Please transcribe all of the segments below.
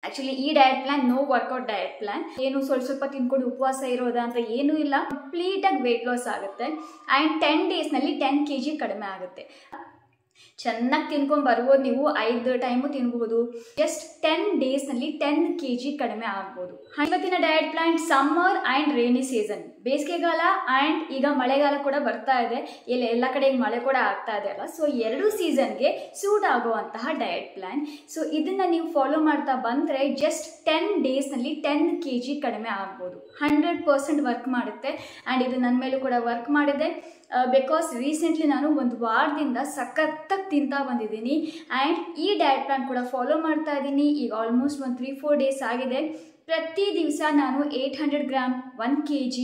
Actually ಈ diet plan no workout diet plan. ಏನು ಸ್ವಲ್ಪ ತಿನ್ಕೊಂಡು ಉಪವಾಸ ಇರೋದಾ ಅಂತ ಏನೂ ಇಲ್ಲ. ಕಂಪ್ಲೀಟ್ ಆಗಿ ವೆಯ್ಟ್ ಲಾಸ್ ಆಗುತ್ತೆ ಆ್ಯಂಡ್ 10 ಡೇಸ್ನಲ್ಲಿ 10 kg ಕಡಿಮೆ ಆಗುತ್ತೆ. ಚೆನ್ನಾಗಿ ತಿನ್ಕೊಂಡು ಬರ್ಬೋದು. ನೀವು 5 ಟೈಮು ತಿನ್ಬೋದು. ಜಸ್ಟ್ 10 ಡೇಸ್ನಲ್ಲಿ 10 kg ಕಡಿಮೆ ಆಗ್ಬೋದು. ಇವತ್ತಿನ diet plan summer and rainy season, ಬೇಸಿಗೆಗಾಲ ಆ್ಯಂಡ್ ಈಗ ಮಳೆಗಾಲ ಕೂಡ ಬರ್ತಾ ಇದೆ. ಎಲ್ಲ ಕಡೆ ಮಳೆ ಕೂಡ ಆಗ್ತಾ ಇದೆ ಅಲ್ಲ. ಸೊ 2 ಸೀಸನ್ಗೆ ಸೂಟ್ ಆಗುವಂತಹ ಡಯಟ್ ಪ್ಲಾನ್. ಸೊ ಇದನ್ನು ನೀವು ಫಾಲೋ ಮಾಡ್ತಾ ಬಂದರೆ ಜಸ್ಟ್ 10 ಡೇಸ್ನಲ್ಲಿ 10 kg ಕಡಿಮೆ ಆಗ್ಬೋದು. 100% ವರ್ಕ್ ಮಾಡುತ್ತೆ ಆ್ಯಂಡ್ ಇದು ನನ್ನ ಮೇಲೂ ಕೂಡ ವರ್ಕ್ ಮಾಡಿದೆ. ಬಿಕಾಸ್ ರೀಸೆಂಟ್ಲಿ ನಾನು ಒಂದು ವಾರದಿಂದ ಸಖತ್ತಾಗಿ ತಿಂತಾ ಬಂದಿದ್ದೀನಿ ಆ್ಯಂಡ್ ಈ ಡಯಟ್ ಪ್ಲಾನ್ ಕೂಡ ಫಾಲೋ ಮಾಡ್ತಾ ಇದ್ದೀನಿ. ಈಗ ಆಲ್ಮೋಸ್ಟ್ ಒಂದು 3-4 ಡೇಸ್ ಆಗಿದೆ. ಪ್ರತಿ ದಿವಸ ನಾನು 800 ಗ್ರಾಮ್ 1 kg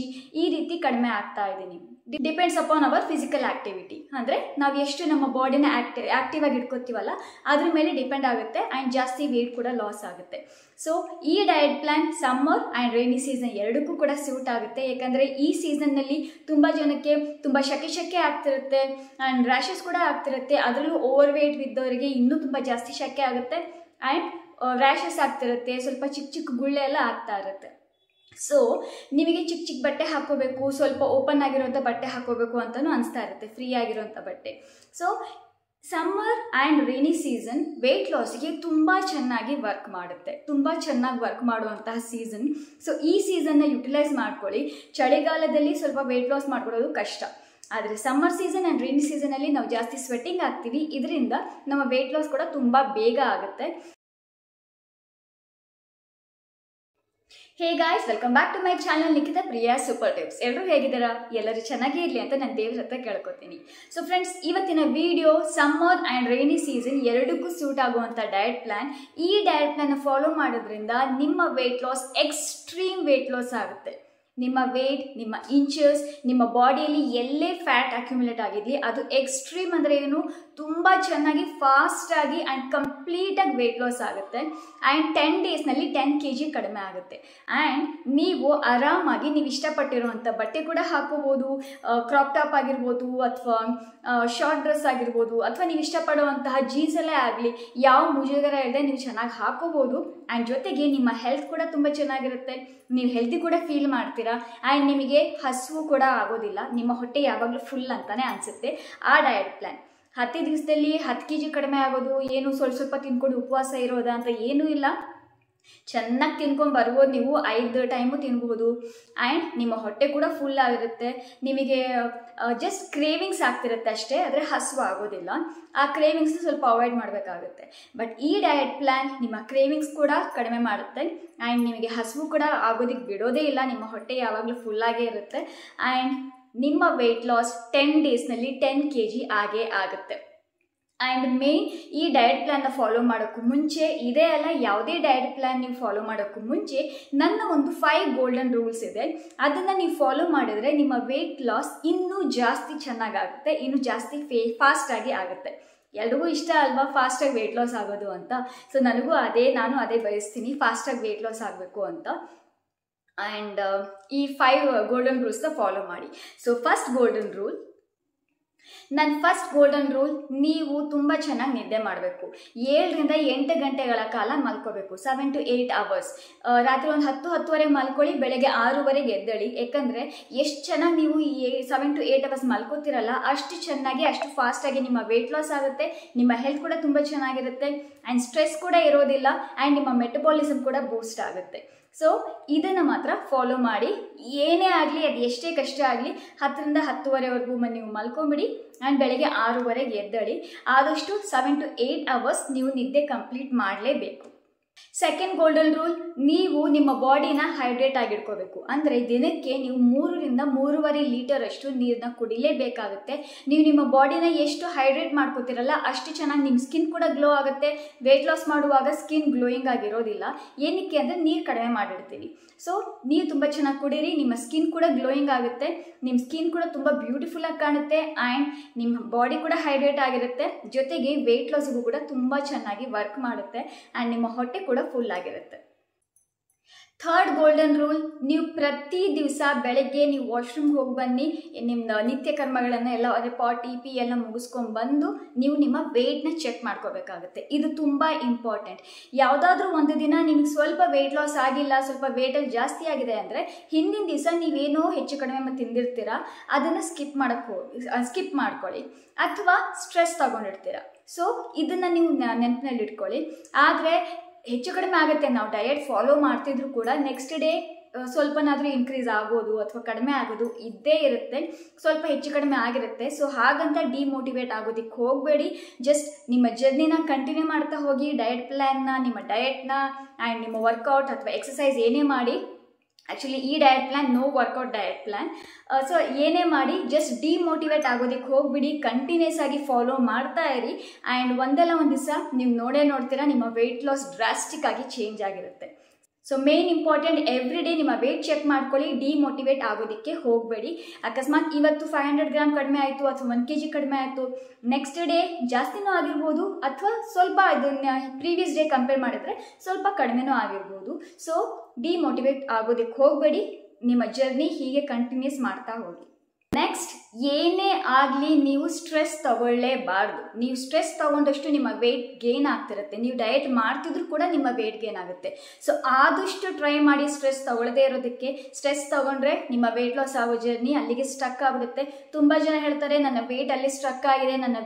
ಈ ರೀತಿ ಕಡಿಮೆ ಆಗ್ತಾ ಇದ್ದೀನಿ. Depends upon our physical activity. ಅಂದರೆ ನಾವು ಎಷ್ಟು ನಮ್ಮ ಬಾಡಿನ ಆ್ಯಕ್ಟಿವ್ ಆಗಿ ಇಟ್ಕೋತೀವಲ್ಲ ಅದ್ರ ಮೇಲೆ ಡಿಪೆಂಡ್ ಆಗುತ್ತೆ ಆ್ಯಂಡ್ ಜಾಸ್ತಿ ವೇಟ್ ಕೂಡ ಲಾಸ್ ಆಗುತ್ತೆ. ಸೊ ಈ diet plan summer and rainy season ಎರಡಕ್ಕೂ ಕೂಡ ಸೂಟ್ ಆಗುತ್ತೆ. ಯಾಕಂದರೆ ಈ ಸೀಸನ್ನಲ್ಲಿ ತುಂಬ ಜನಕ್ಕೆ ತುಂಬ ಶೆಕೆ ಆಗ್ತಿರುತ್ತೆ ಆ್ಯಂಡ್ ರ್ಯಾಷಸ್ ಕೂಡ ಆಗ್ತಿರುತ್ತೆ. ಅದರಲ್ಲೂ ಓವರ್ ವೇಟ್ ಇದ್ದವರಿಗೆ ಇನ್ನೂ ತುಂಬ ಜಾಸ್ತಿ ಶೆಕೆ ಆಗುತ್ತೆ ಆ್ಯಂಡ್ ರ್ಯಾಷಸ್ ಆಗ್ತಿರುತ್ತೆ. ಸ್ವಲ್ಪ ಚಿಕ್ಕ ಗುಳ್ಳೆ ಎಲ್ಲ ಆಗ್ತಾ ಇರುತ್ತೆ. ಸೊ ನಿಮಗೆ ಚಿಕ್ಕ ಬಟ್ಟೆ ಹಾಕೋಬೇಕು, ಸ್ವಲ್ಪ ಓಪನ್ ಆಗಿರೋಂಥ ಬಟ್ಟೆ ಹಾಕೋಬೇಕು ಅಂತಲೂ ಅನಿಸ್ತಾ ಇರುತ್ತೆ, ಫ್ರೀ ಆಗಿರೋಂಥ ಬಟ್ಟೆ. So summer and rainy season weight ಲಾಸ್ಗೆ ತುಂಬ ಚೆನ್ನಾಗಿ ವರ್ಕ್ ಮಾಡುತ್ತೆ, ತುಂಬ ಚೆನ್ನಾಗಿ ವರ್ಕ್ ಮಾಡುವಂತಹ ಸೀಸನ್. ಸೊ ಈ ಸೀಸನ್ನ ಯುಟಿಲೈಸ್ ಮಾಡ್ಕೊಳ್ಳಿ. ಚಳಿಗಾಲದಲ್ಲಿ ಸ್ವಲ್ಪ ವೆಯ್ಟ್ ಲಾಸ್ ಮಾಡ್ಕೊಳ್ಳೋದು ಕಷ್ಟ, ಆದರೆ ಸಮ್ಮರ್ ಸೀಸನ್ ಆ್ಯಂಡ್ ರೈನಿ ಸೀಸನಲ್ಲಿ ನಾವು ಜಾಸ್ತಿ ಸ್ವೆಟ್ಟಿಂಗ್ ಆಗ್ತೀವಿ. ಇದರಿಂದ ನಮ್ಮ ವೆಯ್ಟ್ ಲಾಸ್ ಕೂಡ ತುಂಬ ಬೇಗ ಆಗುತ್ತೆ. Hey guys, welcome back to my channel Nikhita Priya super tips. ಎಲ್ಲರೂ ಹೇಗಿದ್ದೀರಾ? ಎಲ್ಲರೂ ಚೆನ್ನಾಗೇ ಇರಲಿ ಅಂತ ನಾನು ದೇವ್ರ ಹತ್ರ ಕೇಳ್ಕೊತೀನಿ. ಸೊ ಫ್ರೆಂಡ್ಸ್, ಇವತ್ತಿನ video summer and rainy season ಎರಡಕ್ಕೂ ಸೂಟ್ ಆಗುವಂಥ ಡಯಟ್ ಪ್ಲಾನ್. ಈ ಡಯಟ್ ಪ್ಲಾನ್ ಫಾಲೋ ಮಾಡೋದ್ರಿಂದ ನಿಮ್ಮ weight loss extreme weight loss ಆಗುತ್ತೆ. ನಿಮ್ಮ ವೆಯ್ಟ್, ನಿಮ್ಮ ಇಂಚಸ್, ನಿಮ್ಮ ಬಾಡಿಯಲ್ಲಿ ಎಲ್ಲೇ ಫ್ಯಾಟ್ ಅಕ್ಯುಮುಲೇಟ್ ಆಗಿರಲಿ ಅದು ಎಕ್ಸ್ಟ್ರೀಮ್ ಅಂದರೆ ಏನು, ತುಂಬ ಚೆನ್ನಾಗಿ ಫಾಸ್ಟಾಗಿ ಆ್ಯಂಡ್ ಕಂಪ್ಲೀಟಾಗಿ ವೆಯ್ಟ್ ಲಾಸ್ ಆಗುತ್ತೆ ಆ್ಯಂಡ್ 10 ಡೇಸ್ನಲ್ಲಿ 10 kg ಕಡಿಮೆ ಆಗುತ್ತೆ. ಆ್ಯಂಡ್ ನೀವು ಆರಾಮಾಗಿ ನೀವು ಇಷ್ಟಪಟ್ಟಿರುವಂಥ ಬಟ್ಟೆ ಕೂಡ ಹಾಕೋಬೋದು. ಕ್ರಾಪ್ ಟಾಪ್ ಆಗಿರ್ಬೋದು ಅಥವಾ ಶಾರ್ಟ್ ಡ್ರೆಸ್ ಆಗಿರ್ಬೋದು ಅಥವಾ ನೀವು ಇಷ್ಟಪಡುವಂತಹ ಜೀನ್ಸಲ್ಲೇ ಆಗಲಿ, ಯಾವ ಮುಜುಗರ ಇಲ್ಲದೆ ನೀವು ಚೆನ್ನಾಗಿ ಹಾಕೋಬೋದು. ಆ್ಯಂಡ್ ಜೊತೆಗೆ ನಿಮ್ಮ ಹೆಲ್ತ್ ಕೂಡ ತುಂಬ ಚೆನ್ನಾಗಿರುತ್ತೆ, ನೀವು ಹೆಲ್ತಿ ಕೂಡ ಫೀಲ್ ಮಾಡ್ತೀರಾ ಆ್ಯಂಡ್ ನಿಮಗೆ ಹಸಿವು ಕೂಡ ಆಗೋದಿಲ್ಲ. ನಿಮ್ಮ ಹೊಟ್ಟೆ ಯಾವಾಗಲೂ ಫುಲ್ ಅಂತಲೇ ಅನಿಸುತ್ತೆ. ಆ ಡಯಟ್ ಪ್ಲಾನ್ 10 ದಿವಸದಲ್ಲಿ 10 kg ಕಡಿಮೆ ಆಗೋದು, ಏನು ಸ್ವಲ್ಪ ತಿನ್ಕೊಂಡು ಉಪವಾಸ ಇರೋದಾ ಅಂತ ಏನೂ ಇಲ್ಲ. ಚೆನ್ನಾಗಿ ತಿನ್ಕೊಂಡು ಬರ್ಬೋದು. ನೀವು 5 ಟೈಮು ತಿನ್ಬೋದು ಆ್ಯಂಡ್ ನಿಮ್ಮ ಹೊಟ್ಟೆ ಕೂಡ ಫುಲ್ ಆಗಿರುತ್ತೆ. ನಿಮಗೆ ಜಸ್ಟ್ ಕ್ರೇವಿಂಗ್ಸ್ ಆಗ್ತಿರುತ್ತೆ ಅಷ್ಟೇ, ಆದರೆ ಹಸಿವು ಆಗೋದಿಲ್ಲ. ಆ ಕ್ರೇವಿಂಗ್ಸ್ನ ಸ್ವಲ್ಪ ಅವಾಯ್ಡ್ ಮಾಡಬೇಕಾಗುತ್ತೆ. ಬಟ್ ಈ ಡಯಟ್ ಪ್ಲ್ಯಾನ್ ನಿಮ್ಮ ಕ್ರೇವಿಂಗ್ಸ್ ಕೂಡ ಕಡಿಮೆ ಮಾಡುತ್ತೆ ಆ್ಯಂಡ್ ನಿಮಗೆ ಹಸಿವು ಕೂಡ ಆಗೋದಕ್ಕೆ ಬಿಡೋದೇ ಇಲ್ಲ. ನಿಮ್ಮ ಹೊಟ್ಟೆ ಯಾವಾಗಲೂ ಫುಲ್ಲಾಗೇ ಇರುತ್ತೆ ಆ್ಯಂಡ್ ನಿಮ್ಮ ವೆಯ್ಟ್ ಲಾಸ್ 10 ಡೇಸ್ನಲ್ಲಿ 10 kg ಆಗೇ ಆಗುತ್ತೆ. ಆ್ಯಂಡ್ ಮೇನ್ ಈ ಡಯಟ್ ಪ್ಲ್ಯಾನ್ನ ಫಾಲೋ ಮಾಡೋಕ್ಕೂ ಮುಂಚೆ, ಇದೇ ಅಲ್ಲ ಯಾವುದೇ ಡಯಟ್ ಪ್ಲ್ಯಾನ್ ನೀವು ಫಾಲೋ ಮಾಡೋಕ್ಕೂ ಮುಂಚೆ ನನ್ನ ಒಂದು 5 ಗೋಲ್ಡನ್ ರೂಲ್ಸ್ ಇದೆ. ಅದನ್ನು ನೀವು ಫಾಲೋ ಮಾಡಿದರೆ ನಿಮ್ಮ ವೆಯ್ಟ್ ಲಾಸ್ ಇನ್ನೂ ಜಾಸ್ತಿ ಚೆನ್ನಾಗಾಗುತ್ತೆ, ಇನ್ನೂ ಜಾಸ್ತಿ ಫಾಸ್ಟಾಗಿ ಆಗುತ್ತೆ. ಎಲ್ರಿಗೂ ಇಷ್ಟ ಅಲ್ವಾ ಫಾಸ್ಟಾಗಿ ವೆಯ್ಟ್ ಲಾಸ್ ಆಗೋದು ಅಂತ. ಸೊ ನಾನು ಅದೇ ಬಯಸ್ತೀನಿ, ಫಾಸ್ಟಾಗಿ ವೆಯ್ಟ್ ಲಾಸ್ ಆಗಬೇಕು ಅಂತ. ಆ್ಯಂಡ್ ಈ 5 ಗೋಲ್ಡನ್ ರೂಲ್ಸ್ನ ಫಾಲೋ ಮಾಡಿ. ಸೊ ಫಸ್ಟ್ ಗೋಲ್ಡನ್ ರೂಲ್, ನೀವು ತುಂಬ ಚೆನ್ನಾಗಿ ನಿದ್ದೆ ಮಾಡಬೇಕು. 7ರಿಂದ 8 ಗಂಟೆಗಳ ಕಾಲ ಮಲ್ಕೋಬೇಕು, 7 to 8 hours. ರಾತ್ರಿ ಒಂದು 10-10:30 ಮಲ್ಕೊಳ್ಳಿ, ಬೆಳಗ್ಗೆ 6:00 ಎದ್ದೇಳಿ. ಯಾಕಂದರೆ ಎಷ್ಟು ಚೆನ್ನಾಗಿ ನೀವು 7 to 8 hours ಮಲ್ಕೋತಿರಲ್ಲ ಅಷ್ಟು ಚೆನ್ನಾಗಿ, ಅಷ್ಟು ಫಾಸ್ಟಾಗಿ ನಿಮ್ಮ ವೆಯ್ಟ್ ಲಾಸ್ ಆಗುತ್ತೆ. ನಿಮ್ಮ ಹೆಲ್ತ್ ಕೂಡ ತುಂಬ ಚೆನ್ನಾಗಿರುತ್ತೆ ಆ್ಯಂಡ್ ಸ್ಟ್ರೆಸ್ ಕೂಡ ಇರೋದಿಲ್ಲ ಆ್ಯಂಡ್ ನಿಮ್ಮ ಮೆಟಬಾಲಿಸಮ್ ಕೂಡ ಬೂಸ್ಟ್ ಆಗುತ್ತೆ. ಸೊ ಇದನ್ನು ಮಾತ್ರ ಫಾಲೋ ಮಾಡಿ. ಏನೇ ಆಗಲಿ, ಅದು ಎಷ್ಟೇ ಕಷ್ಟ ಆಗಲಿ 10ರಿಂದ 10:30ವರೆಗೂ ನೀವು ಮಲ್ಕೊಂಬಿಡಿ ಆ್ಯಂಡ್ ಬೆಳಗ್ಗೆ 6:00 ಎದ್ದೇಳಿ. ಆದಷ್ಟು 7 to 8 hours ನೀವು ನಿದ್ದೆ ಕಂಪ್ಲೀಟ್ ಮಾಡಲೇಬೇಕು. ಸೆಕೆಂಡ್ ಗೋಲ್ಡನ್ ರೂಲ್, ನೀವು ನಿಮ್ಮ ಬಾಡಿನ ಹೈಡ್ರೇಟ್ ಆಗಿಟ್ಕೋಬೇಕು. ಅಂದರೆ ದಿನಕ್ಕೆ ನೀವು 3ರಿಂದ 3.5 ಲೀಟರ್ ಅಷ್ಟು ನೀರನ್ನ ಕುಡಿಲೇಬೇಕಾಗುತ್ತೆ. ನೀವು ನಿಮ್ಮ ಬಾಡಿನ ಎಷ್ಟು ಹೈಡ್ರೇಟ್ ಮಾಡ್ಕೋತಿರಲ್ಲ ಅಷ್ಟು ಚೆನ್ನಾಗಿ ನಿಮ್ಮ ಸ್ಕಿನ್ ಕೂಡ ಗ್ಲೋ ಆಗುತ್ತೆ. ವೆಯ್ಟ್ ಲಾಸ್ ಮಾಡುವಾಗ ಸ್ಕಿನ್ ಗ್ಲೋಯಿಂಗ್ ಆಗಿರೋದಿಲ್ಲ. ಏನಕ್ಕೆ ಅಂದರೆ ನೀರು ಕಡಿಮೆ ಮಾಡಿರ್ತೀವಿ. ಸೊ ನೀರು ತುಂಬ ಚೆನ್ನಾಗಿ ಕುಡೀರಿ, ನಿಮ್ಮ ಸ್ಕಿನ್ ಕೂಡ ಗ್ಲೋಯಿಂಗ್ ಆಗುತ್ತೆ, ನಿಮ್ಮ ಸ್ಕಿನ್ ಕೂಡ ತುಂಬ ಬ್ಯೂಟಿಫುಲ್ಲಾಗಿ ಕಾಣುತ್ತೆ ಆ್ಯಂಡ್ ನಿಮ್ಮ ಬಾಡಿ ಕೂಡ ಹೈಡ್ರೇಟ್ ಆಗಿರುತ್ತೆ. ಜೊತೆಗೆ ವೆಯ್ಟ್ ಲಾಸ್ಗೂ ಕೂಡ ತುಂಬ ಚೆನ್ನಾಗಿ ವರ್ಕ್ ಮಾಡುತ್ತೆ ಆ್ಯಂಡ್ ನಿಮ್ಮ ಹೊಟ್ಟೆ ಕೂಡ ಫುಲ್ ಆಗಿರುತ್ತೆ. ಥರ್ಡ್ ಗೋಲ್ಡನ್ ರೂಲ್, ನೀವು ಪ್ರತಿ ದಿವಸ ಬೆಳಗ್ಗೆ ನೀವು ವಾಶ್ರೂಮ್ಗೆ ಹೋಗಿ ಬನ್ನಿ, ನಿಮ್ಮ ನಿತ್ಯ ಕರ್ಮಗಳನ್ನು ಎಲ್ಲ ಅದೇ ಪಾಟಿ ಪಿ ಎಲ್ಲ ಮುಗಿಸ್ಕೊಂಡು ಬಂದು ನೀವು ನಿಮ್ಮ ವೆಯ್ಟ್ನ ಚೆಕ್ ಮಾಡ್ಕೋಬೇಕಾಗುತ್ತೆ. ಇದು ತುಂಬ ಇಂಪಾರ್ಟೆಂಟ್. ಯಾವುದಾದ್ರೂ ಒಂದು ದಿನ ನಿಮಗೆ ಸ್ವಲ್ಪ ವೆಯ್ಟ್ ಲಾಸ್ ಆಗಿಲ್ಲ, ಸ್ವಲ್ಪ ವೆಯ್ಟಲ್ಲಿ ಜಾಸ್ತಿ ಆಗಿದೆ ಅಂದರೆ ಹಿಂದಿನ ದಿವಸ ನೀವೇನೋ ಹೆಚ್ಚು ಕಡಿಮೆ ತಿಂದಿರ್ತೀರಾ, ಅದನ್ನು ಸ್ಕಿಪ್ ಮಾಡ್ಕೊಳ್ಳಿ. ಅಥವಾ ಸ್ಟ್ರೆಸ್ ತಗೊಂಡಿರ್ತೀರ. ಸೊ ಇದನ್ನು ನೀವು ನೆನಪಿನಲ್ಲಿ ಇಟ್ಕೊಳ್ಳಿ. ಆದರೆ ಹೆಚ್ಚು ಕಡಿಮೆ ಆಗುತ್ತೆ, ನಾವು ಡಯಟ್ ಫಾಲೋ ಮಾಡ್ತಿದ್ರು ಕೂಡ ನೆಕ್ಸ್ಟ್ ಡೇ ಸ್ವಲ್ಪನಾದರೂ ಇನ್ಕ್ರೀಸ್ ಆಗೋದು ಅಥವಾ ಕಡಿಮೆ ಆಗೋದು ಇದ್ದೇ ಇರುತ್ತೆ, ಸ್ವಲ್ಪ ಹೆಚ್ಚು ಕಡಿಮೆ ಆಗಿರುತ್ತೆ. ಸೊ ಹಾಗಂತ ಡಿಮೋಟಿವೇಟ್ ಆಗೋದಕ್ಕೆ ಹೋಗಬೇಡಿ. ಜಸ್ಟ್ ನಿಮ್ಮ ಜರ್ನಿನ ಕಂಟಿನ್ಯೂ ಮಾಡ್ತಾ ಹೋಗಿ. ಡಯಟ್ ಪ್ಲ್ಯಾನ್ನ, ನಿಮ್ಮ ಡಯಟ್ನ ಆ್ಯಂಡ್ ನಿಮ್ಮ ವರ್ಕೌಟ್ ಅಥವಾ ಎಕ್ಸಸೈಸ್ ಏನೇ ಮಾಡಿ, ಆ್ಯಕ್ಚುಲಿ ಈ diet plan no workout diet plan. So ಏನೇ ಮಾಡಿ ಜಸ್ಟ್ ಡಿಮೋಟಿವೇಟ್ ಆಗೋದಕ್ಕೆ ಹೋಗ್ಬಿಡಿ. ಕಂಟಿನ್ಯೂಸ್ ಆಗಿ ಫಾಲೋ ಮಾಡ್ತಾ ಇರಿ. ಆ್ಯಂಡ್ ಒಂದಲ್ಲ ಒಂದು ದಿವಸ ನೀವು ನೋಡ್ತೀರಾ ನಿಮ್ಮ ವೆಯ್ಟ್ ಲಾಸ್ ಡ್ರಾಸ್ಟಿಕ್ ಆಗಿ ಚೇಂಜ್ ಆಗಿರುತ್ತೆ. So main important, every day ನಿಮ್ಮ ವೆಯ್ಟ್ ಚೆಕ್ ಮಾಡ್ಕೊಳ್ಳಿ. ಡಿಮೋಟಿವೇಟ್ ಆಗೋದಕ್ಕೆ ಹೋಗಬೇಡಿ. ಅಕಸ್ಮಾತ್ ಇವತ್ತು 500 ಗ್ರಾಮ್ ಕಡಿಮೆ ಆಯಿತು ಅಥವಾ 1 kg ಕಡಿಮೆ ಆಯಿತು, ನೆಕ್ಸ್ಟ್ ಡೇ ಜಾಸ್ತಿನೂ ಆಗಿರ್ಬೋದು ಅಥವಾ ಸ್ವಲ್ಪ ಇದನ್ನ ಪ್ರೀವಿಯಸ್ ಡೇ ಕಂಪೇರ್ ಮಾಡಿದ್ರೆ ಸ್ವಲ್ಪ ಕಡಿಮೆನೂ ಆಗಿರ್ಬೋದು. ಸೊ ಡಿಮೋಟಿವೇಟ್ ಆಗೋದಕ್ಕೆ ಹೋಗಬೇಡಿ. ನಿಮ್ಮ ಜರ್ನಿ ಹೀಗೆ ಕಂಟಿನ್ಯೂಸ್ ಮಾಡ್ತಾ ಹೋಗಿ. ನೆಕ್ಸ್ಟ್, ಏನೇ ಆಗಲಿ ನೀವು ಸ್ಟ್ರೆಸ್ ತಗೊಳ್ಳೇಬಾರ್ದು. ನೀವು ಸ್ಟ್ರೆಸ್ ತಗೊಂಡಷ್ಟು ನಿಮ್ಮ ವೆಯ್ಟ್ ಗೇನ್ ಆಗ್ತಿರುತ್ತೆ. ನೀವು ಡಯಟ್ ಮಾಡ್ತಿದ್ರು ಕೂಡ ನಿಮ್ಮ ವೆಯ್ಟ್ ಗೇನ್ ಆಗುತ್ತೆ. ಸೊ ಆದಷ್ಟು ಟ್ರೈ ಮಾಡಿ ಸ್ಟ್ರೆಸ್ ತಗೊಳ್ಳದೇ ಇರೋದಕ್ಕೆ. ಸ್ಟ್ರೆಸ್ ತಗೊಂಡ್ರೆ ನಿಮ್ಮ ವೆಯ್ಟ್ ಲಾಸ್ ಆಗೋ ಜರ್ನಿ ಅಲ್ಲಿಗೆ ಸ್ಟಕ್ ಆಗಿಬಿಡುತ್ತೆ. ತುಂಬ ಜನ ಹೇಳ್ತಾರೆ ನನ್ನ ವೆಯ್ಟ್ ಅಲ್ಲಿ ಸ್ಟ್ರಕ್ ಆಗಿದೆ, ನನ್ನ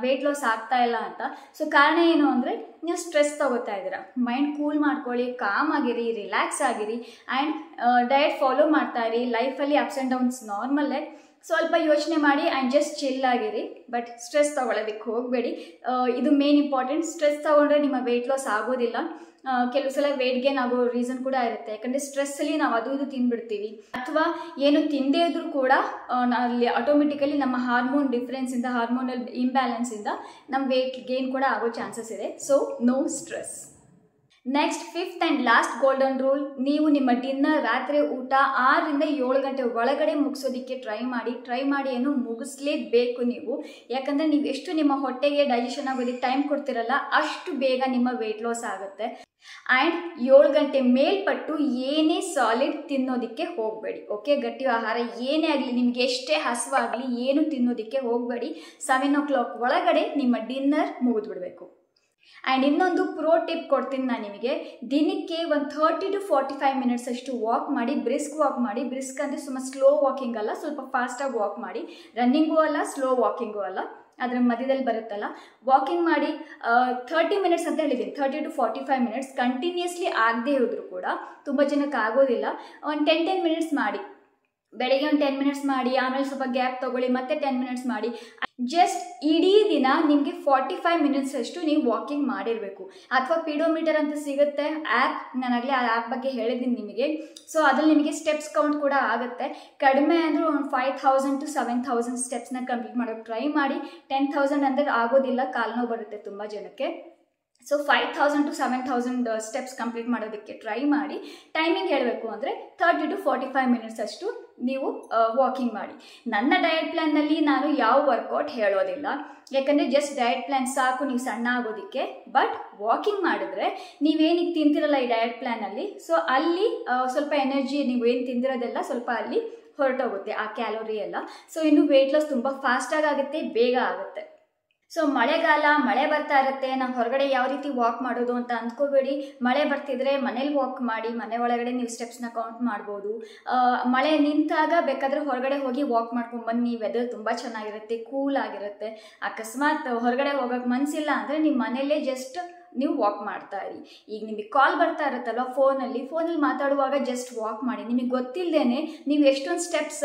ವೆಯ್ಟ್ ಲಾಸ್ ಆಗ್ತಾ ಇಲ್ಲ ಅಂತ. ಸೊ ಕಾರಣ ಏನು ಅಂದರೆ ನೀವು ಸ್ಟ್ರೆಸ್ ತಗೋತಾ ಇದ್ದೀರಾ. ಮೈಂಡ್ ಕೂಲ್ ಮಾಡ್ಕೊಳ್ಳಿ, ಕಾಮ್ ಆಗಿರಿ, ರಿಲ್ಯಾಕ್ಸ್ ಆಗಿರಿ ಆ್ಯಂಡ್ ಡಯಟ್ ಫಾಲೋ ಮಾಡ್ತಾ ಇರಿ. ಲೈಫಲ್ಲಿ ಅಪ್ಸ್ ಆ್ಯಂಡ್ ಡೌನ್ಸ್ ನಾರ್ಮಲ್ಲೇ. ಸ್ವಲ್ಪ ಯೋಚನೆ ಮಾಡಿ ಆ್ಯಂಡ್ ಜಸ್ಟ್ ಚಿಲ್ ಆಗಿರಿ. ಬಟ್ ಸ್ಟ್ರೆಸ್ ತಗೊಳ್ಳೋದಕ್ಕೆ ಹೋಗಬೇಡಿ. ಇದು ಮೇನ್ ಇಂಪಾರ್ಟೆಂಟ್. ಸ್ಟ್ರೆಸ್ ತಗೊಂಡ್ರೆ ನಿಮ್ಮ ವೆಯ್ಟ್ ಲಾಸ್ ಆಗೋದಿಲ್ಲ. ಕೆಲವು ಸಲ ವೆಯ್ಟ್ ಗೇನ್ ಆಗೋ ರೀಸನ್ ಕೂಡ ಇರುತ್ತೆ. ಯಾಕಂದರೆ ಸ್ಟ್ರೆಸ್ಸಲ್ಲಿ ನಾವು ಅದು ಇದು ತಿಂದ್ಬಿಡ್ತೀವಿ, ಅಥವಾ ಏನು ತಿಂದೇ ಇದ್ರೂ ಕೂಡ ಅಲ್ಲಿ ಆಟೋಮೆಟಿಕಲಿ ನಮ್ಮ ಹಾರ್ಮೋನ್ ಡಿಫ್ರೆನ್ಸಿಂದ, ಹಾರ್ಮೋನಲ್ ಇಂಬ್ಯಾಲೆನ್ಸಿಂದ ನಮ್ಮ ವೆಯ್ಟ್ ಗೇನ್ ಕೂಡ ಆಗೋ ಚಾನ್ಸಸ್ ಇದೆ. So no stress. Next, fifth and last golden rule, ನೀವು ನಿಮ್ಮ ಡಿನ್ನರ್, ರಾತ್ರಿ ಊಟ 6 ರಿಂದ 7 ಗಂಟೆ ಒಳಗಡೆ ಮುಗಿಸೋದಕ್ಕೆ ಟ್ರೈ ಮಾಡಿ ಏನು ಮುಗಿಸ್ಲೇಬೇಕು ನೀವು. ಯಾಕಂದರೆ ನೀವು ಎಷ್ಟು ನಿಮ್ಮ ಹೊಟ್ಟೆಗೆ ಡೈಜೆಷನ್ ಆಗೋದಕ್ಕೆ ಟೈಮ್ ಕೊಡ್ತಿರಲ್ಲ, ಅಷ್ಟು ಬೇಗ ನಿಮ್ಮ ವೆಯ್ಟ್ ಲಾಸ್ ಆಗುತ್ತೆ. ಆ್ಯಂಡ್ 7 ಗಂಟೆ ಮೇಲ್ಪಟ್ಟು ಏನೇ ಸಾಲಿಡ್ ತಿನ್ನೋದಕ್ಕೆ ಹೋಗಬೇಡಿ. ಓಕೆ, ಗಟ್ಟಿ ಆಹಾರ ಏನೇ ಆಗಲಿ, ನಿಮಗೆ ಎಷ್ಟೇ ಹಸುವಾಗಲಿ ಏನು ತಿನ್ನೋದಕ್ಕೆ ಹೋಗಬೇಡಿ. 7 o'clock ಒಳಗಡೆ ನಿಮ್ಮ ಡಿನ್ನರ್ ಮುಗಿದ್ಬಿಡ್ಬೇಕು. ಆ್ಯಂಡ್ ಇನ್ನೊಂದು ಪ್ರೋ ಟಿಪ್ ಕೊಡ್ತೀನಿ ನಾನು ನಿಮಗೆ. ದಿನಕ್ಕೆ ಒಂದು 30 to 45 minutes ಅಷ್ಟು ವಾಕ್ ಮಾಡಿ, ಬ್ರಿಸ್ಕ್ ವಾಕ್ ಮಾಡಿ. ಬ್ರಿಸ್ಕ್ ಅಂದರೆ ಸುಮ್ಮ ಸ್ಲೋ ವಾಕಿಂಗ್ ಅಲ್ಲ, ಸ್ವಲ್ಪ ಫಾಸ್ಟಾಗಿ ವಾಕ್ ಮಾಡಿ. ರನ್ನಿಂಗೂ ಅಲ್ಲ, ಸ್ಲೋ ವಾಕಿಂಗು ಅಲ್ಲ, ಅದರ ಮಧ್ಯದಲ್ಲಿ ಬರುತ್ತಲ್ಲ, ವಾಕಿಂಗ್ ಮಾಡಿ. 30 minutes ಅಂತ ಹೇಳಿದ್ದೀನಿ, 30 to 45 minutes ಕಂಟಿನ್ಯೂಸ್ಲಿ ಆಗದೆ ಹೋದರೂ ಕೂಡ ತುಂಬ ಜನಕ್ಕೆ ಆಗೋದಿಲ್ಲ. ಒಂದು 10 minutes ಮಾಡಿ. ಬೆಳಗ್ಗೆ ಒಂದು 10 minutes ಮಾಡಿ, ಆಮೇಲೆ ಸ್ವಲ್ಪ ಗ್ಯಾಪ್ ತೊಗೊಳ್ಳಿ, ಮತ್ತೆ 10 minutes ಮಾಡಿ. ಜಸ್ಟ್ ಇಡೀ ದಿನ ನಿಮಗೆ 45 minutes ಅಷ್ಟು ನೀವು ವಾಕಿಂಗ್ ಮಾಡಿರಬೇಕು. ಅಥವಾ ಪೀಡೋಮೀಟರ್ ಅಂತ ಸಿಗುತ್ತೆ ಆ್ಯಪ್, ನಾನಾಗಲೇ ಆ ಆ್ಯಪ್ ಬಗ್ಗೆ ಹೇಳಿದ್ದೀನಿ ನಿಮಗೆ. ಸೊ ಅದ್ರಲ್ಲಿ ನಿಮಗೆ ಸ್ಟೆಪ್ಸ್ ಕೌಂಟ್ ಕೂಡ ಆಗುತ್ತೆ. ಕಡಿಮೆ ಅಂದರೆ ಒಂದು 5000 to 7000 ಸ್ಟೆಪ್ಸ್ನ ಕಂಪ್ಲೀಟ್ ಮಾಡೋಕ್ಕೆ ಟ್ರೈ ಮಾಡಿ. 10,000 ಅಂದರೆ ಆಗೋದಿಲ್ಲ, ಕಾಲು ನೋವು ಬರುತ್ತೆ ತುಂಬ ಜನಕ್ಕೆ. ಸೊ 5000 to 7000 ಸ್ಟೆಪ್ಸ್ ಕಂಪ್ಲೀಟ್ ಮಾಡೋದಕ್ಕೆ ಟ್ರೈ ಮಾಡಿ. ಟೈಮಿಂಗ್ ಹೇಳಬೇಕು ಅಂದರೆ 30 to 45 minutes ಅಷ್ಟು ನೀವು ವಾಕಿಂಗ್ ಮಾಡಿ. ನನ್ನ ಡಯಟ್ ಪ್ಲ್ಯಾನ್ನಲ್ಲಿ ನಾನು ಯಾವ ವರ್ಕೌಟ್ ಹೇಳೋದಿಲ್ಲ, ಯಾಕಂದರೆ ಜಸ್ಟ್ ಡಯಟ್ ಪ್ಲ್ಯಾನ್ ಸಾಕು ನೀವು ಸಣ್ಣ ಆಗೋದಕ್ಕೆ. ಬಟ್ ವಾಕಿಂಗ್ ಮಾಡಿದ್ರೆ ನೀವೇನಿಗೆ ತಿಂತಿರಲ್ಲ ಈ ಡಯಟ್ ಪ್ಲ್ಯಾನಲ್ಲಿ, ಸೊ ಅಲ್ಲಿ ಸ್ವಲ್ಪ ಎನರ್ಜಿ, ನೀವು ಏನು ತಿಂದಿರೋದೆಲ್ಲ ಸ್ವಲ್ಪ ಅಲ್ಲಿ ಹೊರಟೋಗುತ್ತೆ, ಆ ಕ್ಯಾಲೋರಿ ಎಲ್ಲ. ಸೊ ಇನ್ನು ವೆಯ್ಟ್ ಲಾಸ್ ತುಂಬ ಫಾಸ್ಟಾಗಿ ಆಗುತ್ತೆ, ಬೇಗ ಆಗುತ್ತೆ. ಸೊ ಮಳೆಗಾಲ, ಮಳೆ ಬರ್ತಾ ಇರುತ್ತೆ, ನಾವು ಹೊರಗಡೆ ಯಾವ ರೀತಿ ವಾಕ್ ಮಾಡೋದು ಅಂತ ಅಂದ್ಕೋಬೇಡಿ. ಮಳೆ ಬರ್ತಿದ್ರೆ ಮನೇಲಿ ವಾಕ್ ಮಾಡಿ, ಮನೆ ಒಳಗಡೆ ನೀವು ಸ್ಟೆಪ್ಸ್ನ ಕೌಂಟ್ ಮಾಡ್ಬೋದು. ಮಳೆ ನಿಂತಾಗ ಬೇಕಾದರೆ ಹೊರಗಡೆ ಹೋಗಿ ವಾಕ್ ಮಾಡ್ಕೊಂಡು ಬನ್ನಿ. ವೆದರ್ ತುಂಬ ಚೆನ್ನಾಗಿರುತ್ತೆ, ಕೂಲ್ ಆಗಿರುತ್ತೆ. ಅಕಸ್ಮಾತ್ ಹೊರಗಡೆ ಹೋಗೋಕ್ಕೆ ಮನಸ್ಸಿಲ್ಲ ಅಂದರೆ ನಿಮ್ಮ ಮನೆಯಲ್ಲೇ ಜಸ್ಟ್ ನೀವು ವಾಕ್ ಮಾಡ್ತಾ ಇರಿ. ಈಗ ನಿಮಗೆ ಕಾಲ್ ಬರ್ತಾ ಇರುತ್ತಲ್ವ ಫೋನಲ್ಲಿ ಮಾತಾಡುವಾಗ ಜಸ್ಟ್ ವಾಕ್ ಮಾಡಿ. ನಿಮಗೆ ಗೊತ್ತಿಲ್ಲದೇನೆ ನೀವು ಎಷ್ಟೊಂದು ಸ್ಟೆಪ್ಸ್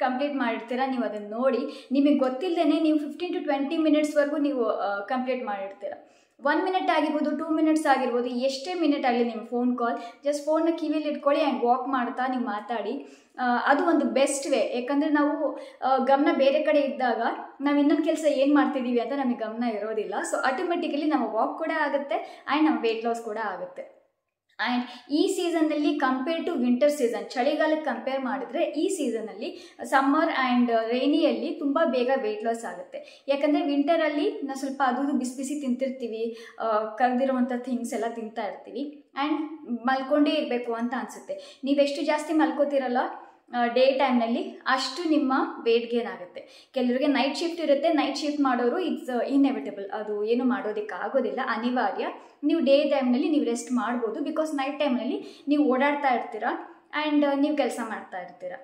ಕಂಪ್ಲೀಟ್ ಮಾಡಿರ್ತೀರ, ನೀವು ಅದನ್ನು ನೋಡಿ. ನಿಮಗೆ ಗೊತ್ತಿಲ್ಲದೇ ನೀವು 15 to 20 minutesವರೆಗೂ ನೀವು ಕಂಪ್ಲೀಟ್ ಮಾಡಿರ್ತೀರ. 1 minute ಆಗಿರ್ಬೋದು, 2 minutes ಆಗಿರ್ಬೋದು, ಎಷ್ಟೇ ಮಿನಿಟ್ ಆಗಲಿ ನಿಮ್ಮ ಫೋನ್ ಕಾಲ್, ಜಸ್ಟ್ ಫೋನ್ನ ಕಿವಿಲಿ ಇಟ್ಕೊಳ್ಳಿ ಆ್ಯಂಡ್ ವಾಕ್ ಮಾಡ್ತಾ ನೀವು ಮಾತಾಡಿ. ಅದು ಒಂದು ಬೆಸ್ಟ್ ವೇ. ಯಾಕಂದರೆ ನಾವು ಗಮನ ಬೇರೆ ಕಡೆ ಇದ್ದಾಗ ನಾವು ಇನ್ನೊಂದು ಕೆಲಸ ಏನು ಮಾಡ್ತಿದ್ದೀವಿ ಅಂತ ನಮಗೆ ಗಮನ ಇರೋದಿಲ್ಲ. ಸೊ ಆಟೋಮೆಟಿಕಲಿ ನಮ್ಮ ವಾಕ್ ಕೂಡ ಆಗುತ್ತೆ ಆ್ಯಂಡ್ ನಮ್ಮ ವೆಯ್ಟ್ ಲಾಸ್ ಕೂಡ ಆಗುತ್ತೆ. ಆ್ಯಂಡ್ ಈ ಸೀಸನ್ನಲ್ಲಿ ಕಂಪೇರ್ ಟು ವಿಂಟರ್ ಸೀಸನ್, ಚಳಿಗಾಲಕ್ಕೆ ಕಂಪೇರ್ ಮಾಡಿದ್ರೆ ಈ ಸೀಸನಲ್ಲಿ ಸಮ್ಮರ್ ಆ್ಯಂಡ್ ರೈನಿಯಲ್ಲಿ ತುಂಬ ಬೇಗ ವೆಯ್ಟ್ ಲಾಸ್ ಆಗುತ್ತೆ. ಯಾಕಂದರೆ ವಿಂಟರಲ್ಲಿ ನಾವು ಸ್ವಲ್ಪ ಅದು ಬಿಸಿ ಬಿಸಿ ತಿಂತಿರ್ತೀವಿ, ಕರೆದಿರುವಂಥ ಥಿಂಗ್ಸ್ ಎಲ್ಲ ತಿಂತಾ ಇರ್ತೀವಿ ಆ್ಯಂಡ್ ಮಲ್ಕೊಂಡೇ ಇರಬೇಕು ಅಂತ ಅನಿಸುತ್ತೆ. ನೀವೆಷ್ಟು ಜಾಸ್ತಿ ಮಲ್ಕೋತಿರಲ್ಲ ಡೇ ಟೈಮ್ನಲ್ಲಿ ಅಷ್ಟು ನಿಮ್ಮ ವೇಟ್ ಗೇನ್ ಆಗುತ್ತೆ. ಕೆಲವರಿಗೆ ನೈಟ್ ಶಿಫ್ಟ್ ಇರುತ್ತೆ, ನೈಟ್ ಶಿಫ್ಟ್ ಮಾಡೋರು ಇಟ್ಸ್ ಇನ್ಎವಿಟಬಲ್, ಅದು ಏನು ಮಾಡೋದಕ್ಕೆ ಆಗೋದಿಲ್ಲ, ಅನಿವಾರ್ಯ. ನೀವು ಡೇ ಟೈಮ್ನಲ್ಲಿ ನೀವು ರೆಸ್ಟ್ ಮಾಡ್ಬೋದು, ಬಿಕಾಸ್ ನೈಟ್ ಟೈಮ್ನಲ್ಲಿ ನೀವು ಓಡಾಡ್ತಾ ಇರ್ತೀರಾ ಆ್ಯಂಡ್ ನೀವು ಕೆಲಸ ಮಾಡ್ತಾ ಇರ್ತೀರಾ.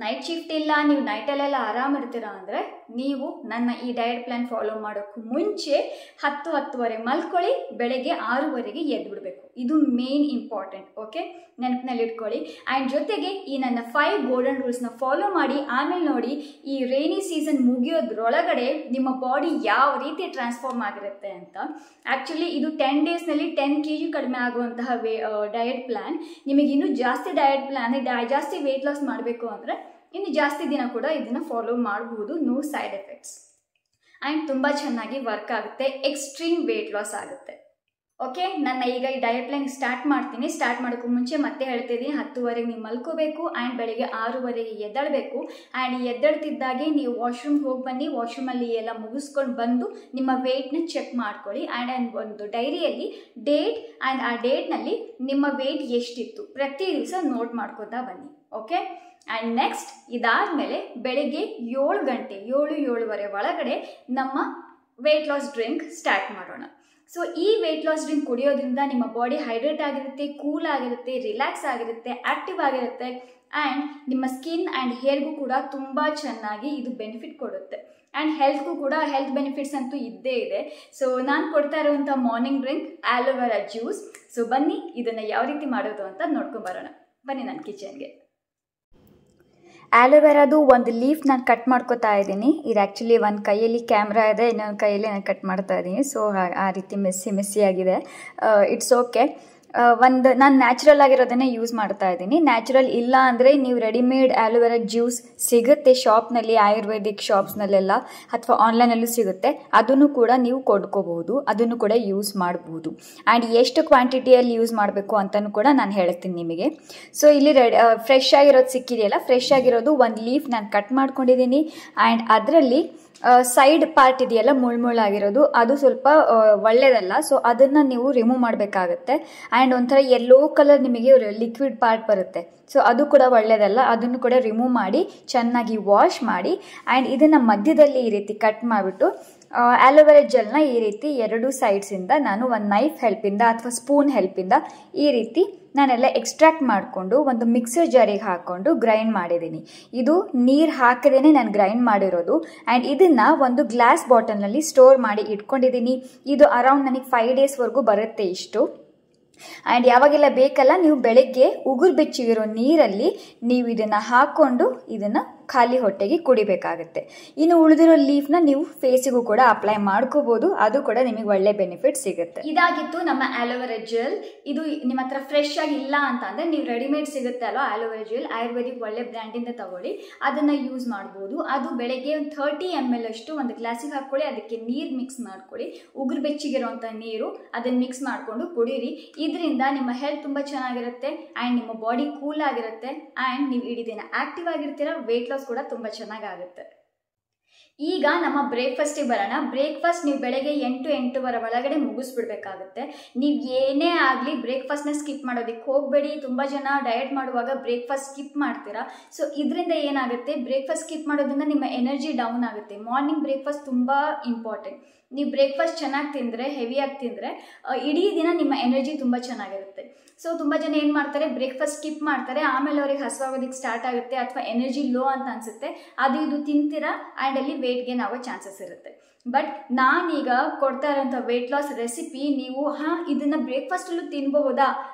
ನೈಟ್ ಶಿಫ್ಟ್ ಇಲ್ಲ, ನೀವು ನೈಟಲ್ಲೆಲ್ಲ ಆರಾಮಿರ್ತೀರಾ ಅಂದರೆ ನೀವು ನನ್ನ ಈ ಡಯಟ್ ಪ್ಲ್ಯಾನ್ ಫಾಲೋ ಮಾಡೋಕ್ಕೂ ಮುಂಚೆ 10-10:30 ಮಲ್ಕೊಳ್ಳಿ, ಬೆಳಗ್ಗೆ 6:00 ಎದ್ದು ಬಿಡಬೇಕು. ಇದು ಮೇನ್ ಇಂಪಾರ್ಟೆಂಟ್. ಓಕೆ, ನೆನಪಿನಲ್ಲಿ ಇಟ್ಕೊಳ್ಳಿ. ಆ್ಯಂಡ್ ಜೊತೆಗೆ ಈ ನನ್ನ 5 ಗೋಲ್ಡನ್ ರೂಲ್ಸ್ನ ಫಾಲೋ ಮಾಡಿ. ಆಮೇಲೆ ನೋಡಿ, ಈ ರೈನಿ ಸೀಸನ್ ಮುಗಿಯೋದ್ರೊಳಗಡೆ ನಿಮ್ಮ ಬಾಡಿ ಯಾವ ರೀತಿ ಟ್ರಾನ್ಸ್ಫಾರ್ಮ್ ಆಗಿರುತ್ತೆ ಅಂತ. ಆ್ಯಕ್ಚುಲಿ ಇದು 10 ಡೇಸ್ನಲ್ಲಿ 10 kg ಕಡಿಮೆ ಆಗುವಂತಹ ಡಯಟ್ ಪ್ಲ್ಯಾನ್. ನಿಮಗೆ ಇನ್ನೂ ಜಾಸ್ತಿ ಡಯಟ್ ಪ್ಲ್ಯಾನ್, ಜಾಸ್ತಿ ವೆಯ್ಟ್ ಲಾಸ್ ಮಾಡಬೇಕು ಅಂದರೆ ಇನ್ನು ಜಾಸ್ತಿ ದಿನ ಕೂಡ ಇದನ್ನು ಫಾಲೋ ಮಾಡಬಹುದು, ನೋ ಸೈಡ್ ಎಫೆಕ್ಟ್ಸ್. ಆ್ಯಂಡ್ ತುಂಬ ಚೆನ್ನಾಗಿ ವರ್ಕ್ ಆಗುತ್ತೆ, ಎಕ್ಸ್ಟ್ರೀಮ್ ವೆಯ್ಟ್ ಲಾಸ್ ಆಗುತ್ತೆ. ಓಕೆ, ನನ್ನ ಈಗ ಈ ಡಯಟ್ ಪ್ಲ್ಯಾನ್ ಸ್ಟಾರ್ಟ್ ಮಾಡ್ತೀನಿ. ಸ್ಟಾರ್ಟ್ ಮಾಡೋಕ್ಕೂ ಮುಂಚೆ ಮತ್ತೆ ಹೇಳ್ತಿದ್ದೀನಿ, 10:00 ನೀವು ಮಲ್ಕೋಬೇಕು ಆ್ಯಂಡ್ ಬೆಳಗ್ಗೆ 6:00 ಎದ್ದೇಳಬೇಕು. ಆ್ಯಂಡ್ ಎದ್ದೇಳ್ತಿದ್ದಾಗೆ ನೀವು ವಾಶ್ರೂಮ್ಗೆ ಹೋಗಿ ಬನ್ನಿ, ವಾಶ್ರೂಮಲ್ಲಿ ಎಲ್ಲ ಮುಗಿಸ್ಕೊಂಡು ಬಂದು ನಿಮ್ಮ ವೆಯ್ಟ್ನ ಚೆಕ್ ಮಾಡ್ಕೊಳ್ಳಿ. ಆ್ಯಂಡ್ ಒಂದು ಡೈರಿಯಲ್ಲಿ ಡೇಟ್ ಆ್ಯಂಡ್ ಆ ಡೇಟ್ನಲ್ಲಿ ನಿಮ್ಮ ವೆಯ್ಟ್ ಎಷ್ಟಿತ್ತು ಪ್ರತಿ ದಿವಸ ನೋಟ್ ಮಾಡ್ಕೊತಾ ಬನ್ನಿ. ಓಕೆ, ಆ್ಯಂಡ್ ನೆಕ್ಸ್ಟ್ ಇದಾದಮೇಲೆ ಬೆಳಗ್ಗೆ 7 ಗಂಟೆ 7-7:30 ಒಳಗಡೆ ನಮ್ಮ ವೆಯ್ಟ್ ಲಾಸ್ ಡ್ರಿಂಕ್ ಸ್ಟಾರ್ಟ್ ಮಾಡೋಣ. ಸೊ ಈ ವೆಯ್ಟ್ ಲಾಸ್ ಡ್ರಿಂಕ್ ಕುಡಿಯೋದ್ರಿಂದ ನಿಮ್ಮ ಬಾಡಿ ಹೈಡ್ರೇಟ್ ಆಗಿರುತ್ತೆ, ಕೂಲ್ ಆಗಿರುತ್ತೆ, ರಿಲ್ಯಾಕ್ಸ್ ಆಗಿರುತ್ತೆ, ಆ್ಯಕ್ಟಿವ್ ಆಗಿರುತ್ತೆ ಆ್ಯಂಡ್ ನಿಮ್ಮ ಸ್ಕಿನ್ ಆ್ಯಂಡ್ ಹೇರ್ಗೂ ಕೂಡ ತುಂಬ ಚೆನ್ನಾಗಿ ಇದು ಬೆನಿಫಿಟ್ ಕೊಡುತ್ತೆ. ಆ್ಯಂಡ್ ಹೆಲ್ತ್ಗೂ ಕೂಡ ಹೆಲ್ತ್ ಬೆನಿಫಿಟ್ಸ್ ಅಂತೂ ಇದ್ದೇ ಇದೆ. ಸೊ ನಾನು ಕೊಡ್ತಾ ಇರುವಂಥ morning drink aloe vera juice. So ಬನ್ನಿ ಇದನ್ನು ಯಾವ ರೀತಿ ಮಾಡೋದು ಅಂತ ನೋಡ್ಕೊಂಬರೋಣ. ಬನ್ನಿ ನನ್ನ ಕಿಚನ್ಗೆ. ಆಲೋವೆರಾದು ಒಂದು ಲೀಫ್ ನಾನು ಕಟ್ ಮಾಡ್ಕೋತಾ ಇದ್ದೀನಿ. ಇದು ಆ್ಯಕ್ಚುಲಿ ಒಂದು ಕೈಯಲ್ಲಿ ಕ್ಯಾಮ್ರಾ ಇದೆ, ಇನ್ನೊಂದು ಕೈಯಲ್ಲಿ ನಾನು ಕಟ್ ಮಾಡ್ತಾ ಇದ್ದೀನಿ. ಸೊ ಆ ರೀತಿ ಮೆಸ್ಸಿ ಆಗಿದೆ. It's okay. ನಾನು ನ್ಯಾಚುರಲ್ ಆಗಿರೋದನ್ನೇ ಯೂಸ್ ಮಾಡ್ತಾ ಇದ್ದೀನಿ. ನ್ಯಾಚುರಲ್ ಇಲ್ಲ ಅಂದರೆ ನೀವು ರೆಡಿಮೇಡ್ ಆಲೋವೆರಾ ಜ್ಯೂಸ್ ಸಿಗುತ್ತೆ ಶಾಪ್ನಲ್ಲಿ, ಆಯುರ್ವೇದಿಕ್ ಶಾಪ್ಸ್ನಲ್ಲೆಲ್ಲ, ಅಥವಾ ಆನ್ಲೈನಲ್ಲೂ ಸಿಗುತ್ತೆ. ಅದನ್ನು ಕೂಡ ನೀವು ಕೊಂಡ್ಕೋಬಹುದು, ಅದನ್ನು ಕೂಡ ಯೂಸ್ ಮಾಡಬಹುದು. ಆ್ಯಂಡ್ ಎಷ್ಟು ಕ್ವಾಂಟಿಟಿಯಲ್ಲಿ ಯೂಸ್ ಮಾಡಬೇಕು ಅಂತಲೂ ಕೂಡ ನಾನು ಹೇಳ್ತೀನಿ ನಿಮಗೆ. ಸೊ ಇಲ್ಲಿ ಫ್ರೆಶ್ ಆಗಿರೋದು ಸಿಕ್ಕಿದೆಯಲ್ಲ, ಫ್ರೆಶ್ ಆಗಿರೋದು ಒಂದು ಲೀಫ್ ನಾನು ಕಟ್ ಮಾಡ್ಕೊಂಡಿದ್ದೀನಿ. ಆ್ಯಂಡ್ ಅದರಲ್ಲಿ ಸೈಡ್ ಪಾರ್ಟ್ ಇದೆಯಲ್ಲ, ಮುಳ್ಳುಮುಳ್ಳಾಗಿರೋದು, ಅದು ಸ್ವಲ್ಪ ಒಳ್ಳೆಯದಲ್ಲ. ಸೊ ಅದನ್ನು ನೀವು ರಿಮೂವ್ ಮಾಡಬೇಕಾಗತ್ತೆ. ಆ್ಯಂಡ್ ಒಂಥರ ಯೆಲ್ಲೋ ಕಲರ್ ನಿಮಗೆ ಲಿಕ್ವಿಡ್ ಪಾರ್ಟ್ ಬರುತ್ತೆ. ಸೊ ಅದು ಕೂಡ ಒಳ್ಳೆಯದಲ್ಲ, ಅದನ್ನು ಕೂಡ ರಿಮೂವ್ ಮಾಡಿ ಚೆನ್ನಾಗಿ ವಾಶ್ ಮಾಡಿ. ಆ್ಯಂಡ್ ಇದನ್ನು ಮಧ್ಯದಲ್ಲಿ ಈ ರೀತಿ ಕಟ್ ಮಾಡಿಬಿಟ್ಟು ಆಲೋವೆರಾ ಜೆಲ್ನ ಈ ರೀತಿ 2 ಸೈಡ್ಸಿಂದ ನಾನು ಒಂದು ನೈಫ್ ಹೆಲ್ಪಿಂದ ಅಥವಾ ಸ್ಪೂನ್ ಹೆಲ್ಪಿಂದ ಈ ರೀತಿ ನಾನೆಲ್ಲ ಎಕ್ಸ್ಟ್ರಾಕ್ಟ್ ಮಾಡಿಕೊಂಡು ಒಂದು ಮಿಕ್ಸರ್ ಜಾರಿಗೆ ಹಾಕ್ಕೊಂಡು ಗ್ರೈಂಡ್ ಮಾಡಿದ್ದೀನಿ. ಇದು ನೀರು ಹಾಕದೇನೆ ನಾನು ಗ್ರೈಂಡ್ ಮಾಡಿರೋದು. ಆ್ಯಂಡ್ ಇದನ್ನು ಒಂದು ಗ್ಲಾಸ್ ಬಾಟಲ್ನಲ್ಲಿ ಸ್ಟೋರ್ ಮಾಡಿ ಇಟ್ಕೊಂಡಿದ್ದೀನಿ. ಇದು ಅರೌಂಡ್ ನನಗೆ 5 ಡೇಸ್ವರೆಗೂ ಬರುತ್ತೆ ಇಷ್ಟು. ಆ್ಯಂಡ್ ಯಾವಾಗೆಲ್ಲ ಬೇಕಲ್ಲ, ನೀವು ಬೆಳಗ್ಗೆ ಉಗುರು ಬೆಚ್ಚಗಿರೋ ನೀರಲ್ಲಿ ನೀವು ಇದನ್ನು ಹಾಕ್ಕೊಂಡು ಇದನ್ನು ಖಾಲಿ ಹೊಟ್ಟೆಗೆ ಕುಡಿಬೇಕಾಗುತ್ತೆ. ಇನ್ನು ಉಳಿದಿರೋ ಲೀಫ್ನ ನೀವು ಫೇಸಿಗೂ ಕೂಡ ಅಪ್ಲೈ ಮಾಡ್ಕೋಬೋದು, ಅದು ಕೂಡ ನಿಮಗೆ ಒಳ್ಳೆ ಬೆನಿಫಿಟ್ ಸಿಗುತ್ತೆ. ಇದಾಗಿತ್ತು ನಮ್ಮ ಆಲೋವೆರಾ ಜೆಲ್. ಇದು ನಿಮ್ಮ ಹತ್ರ ಫ್ರೆಶ್ ಆಗಿ ಇಲ್ಲ ಅಂತ ಅಂದರೆ ನೀವು ರೆಡಿಮೇಡ್ ಸಿಗುತ್ತೆ ಅಲ್ವಾ ಆಲೋವೆರಾ ಜೆಲ್, ಆಯುರ್ವೇದಿಕ್ ಒಳ್ಳೆ ಬ್ರ್ಯಾಂಡಿಂದ ತಗೊಳ್ಳಿ, ಅದನ್ನು ಯೂಸ್ ಮಾಡ್ಬೋದು. ಅದು ಬೆಳಗ್ಗೆ ಒಂದು 30 ml ಅಷ್ಟು ಒಂದು ಗ್ಲಾಸಿಗೆ ಹಾಕ್ಕೊಳ್ಳಿ, ಅದಕ್ಕೆ ನೀರು ಮಿಕ್ಸ್ ಮಾಡ್ಕೊಳ್ಳಿ, ಉಗುರು ಬೆಚ್ಚಗಿರೋಂಥ ನೀರು, ಅದನ್ನು ಮಿಕ್ಸ್ ಮಾಡಿಕೊಂಡು ಕುಡೀರಿ. ಇದರಿಂದ ನಿಮ್ಮ ಹೆಲ್ತ್ ತುಂಬ ಚೆನ್ನಾಗಿರುತ್ತೆ ಆ್ಯಂಡ್ ನಿಮ್ಮ ಬಾಡಿ ಕೂಲ್ ಆಗಿರುತ್ತೆ ಆ್ಯಂಡ್ ನೀವು ಇಡೀ ದಿನ ಆ್ಯಕ್ಟಿವ್ ಆಗಿರ್ತೀರ, ವೆಯ್ಟ್ ಲಾಸ್ ಕೂಡ ತುಂಬ ಚೆನ್ನಾಗಾಗುತ್ತೆ. ಈಗ ನಮ್ಮ ಬ್ರೇಕ್ಫಾಸ್ಟಿಗೆ ಬರೋಣ. ಬ್ರೇಕ್ಫಾಸ್ಟ್ ನೀವು ಬೆಳಗ್ಗೆ 8-8:15 ಒಳಗಡೆ ಮುಗಿಸ್ಬಿಡ್ಬೇಕಾಗುತ್ತೆ. ನೀವು ಏನೇ ಆಗಲಿ ಬ್ರೇಕ್ಫಾಸ್ಟ್ನ ಸ್ಕಿಪ್ ಮಾಡೋದಕ್ಕೆ ಹೋಗಬೇಡಿ. ತುಂಬ ಜನ ಡಯಟ್ ಮಾಡುವಾಗ ಬ್ರೇಕ್ಫಾಸ್ಟ್ ಸ್ಕಿಪ್ ಮಾಡ್ತೀರಾ. ಸೊ ಇದರಿಂದ ಏನಾಗುತ್ತೆ, ಬ್ರೇಕ್ಫಾಸ್ಟ್ ಸ್ಕಿಪ್ ಮಾಡೋದ್ರಿಂದ ನಿಮ್ಮ ಎನರ್ಜಿ ಡೌನ್ ಆಗುತ್ತೆ. ಮಾರ್ನಿಂಗ್ ಬ್ರೇಕ್ಫಾಸ್ಟ್ ತುಂಬ ಇಂಪಾರ್ಟೆಂಟ್. ನೀವು ಬ್ರೇಕ್ಫಾಸ್ಟ್ ಚೆನ್ನಾಗಿ ತಿಂದರೆ, ಹೆವಿಯಾಗಿ ತಿಂದರೆ ಇಡೀ ದಿನ ನಿಮ್ಮ ಎನರ್ಜಿ ತುಂಬ ಚೆನ್ನಾಗಿರುತ್ತೆ. ಸೊ ತುಂಬ ಜನ ಏನು ಮಾಡ್ತಾರೆ, ಬ್ರೇಕ್ಫಾಸ್ಟ್ ಸ್ಕಿಪ್ ಮಾಡ್ತಾರೆ, ಆಮೇಲೆ ಅವ್ರಿಗೆ ಹಸುವಾಗೋದಕ್ಕೆ ಸ್ಟಾರ್ಟ್ ಆಗುತ್ತೆ ಅಥವಾ ಎನರ್ಜಿ ಲೋ ಅಂತ ಅನಿಸುತ್ತೆ, ಅದು ಇದು ತಿಂತೀರಾ ಆ್ಯಂಡ್ ಅಲ್ಲಿ ವೆಯ್ಟ್ ಗೇನ್ ಆಗೋ ಚಾನ್ಸಸ್ ಇರುತ್ತೆ. ಬಟ್ ನಾನೀಗ ಕೊಡ್ತಾ ಇರೋಂಥ ವೆಯ್ಟ್ ಲಾಸ್ ರೆಸಿಪಿ ನೀವು ಇದನ್ನು ಬ್ರೇಕ್ಫಾಸ್ಟಲ್ಲೂ ತಿನ್ಬಹುದಾ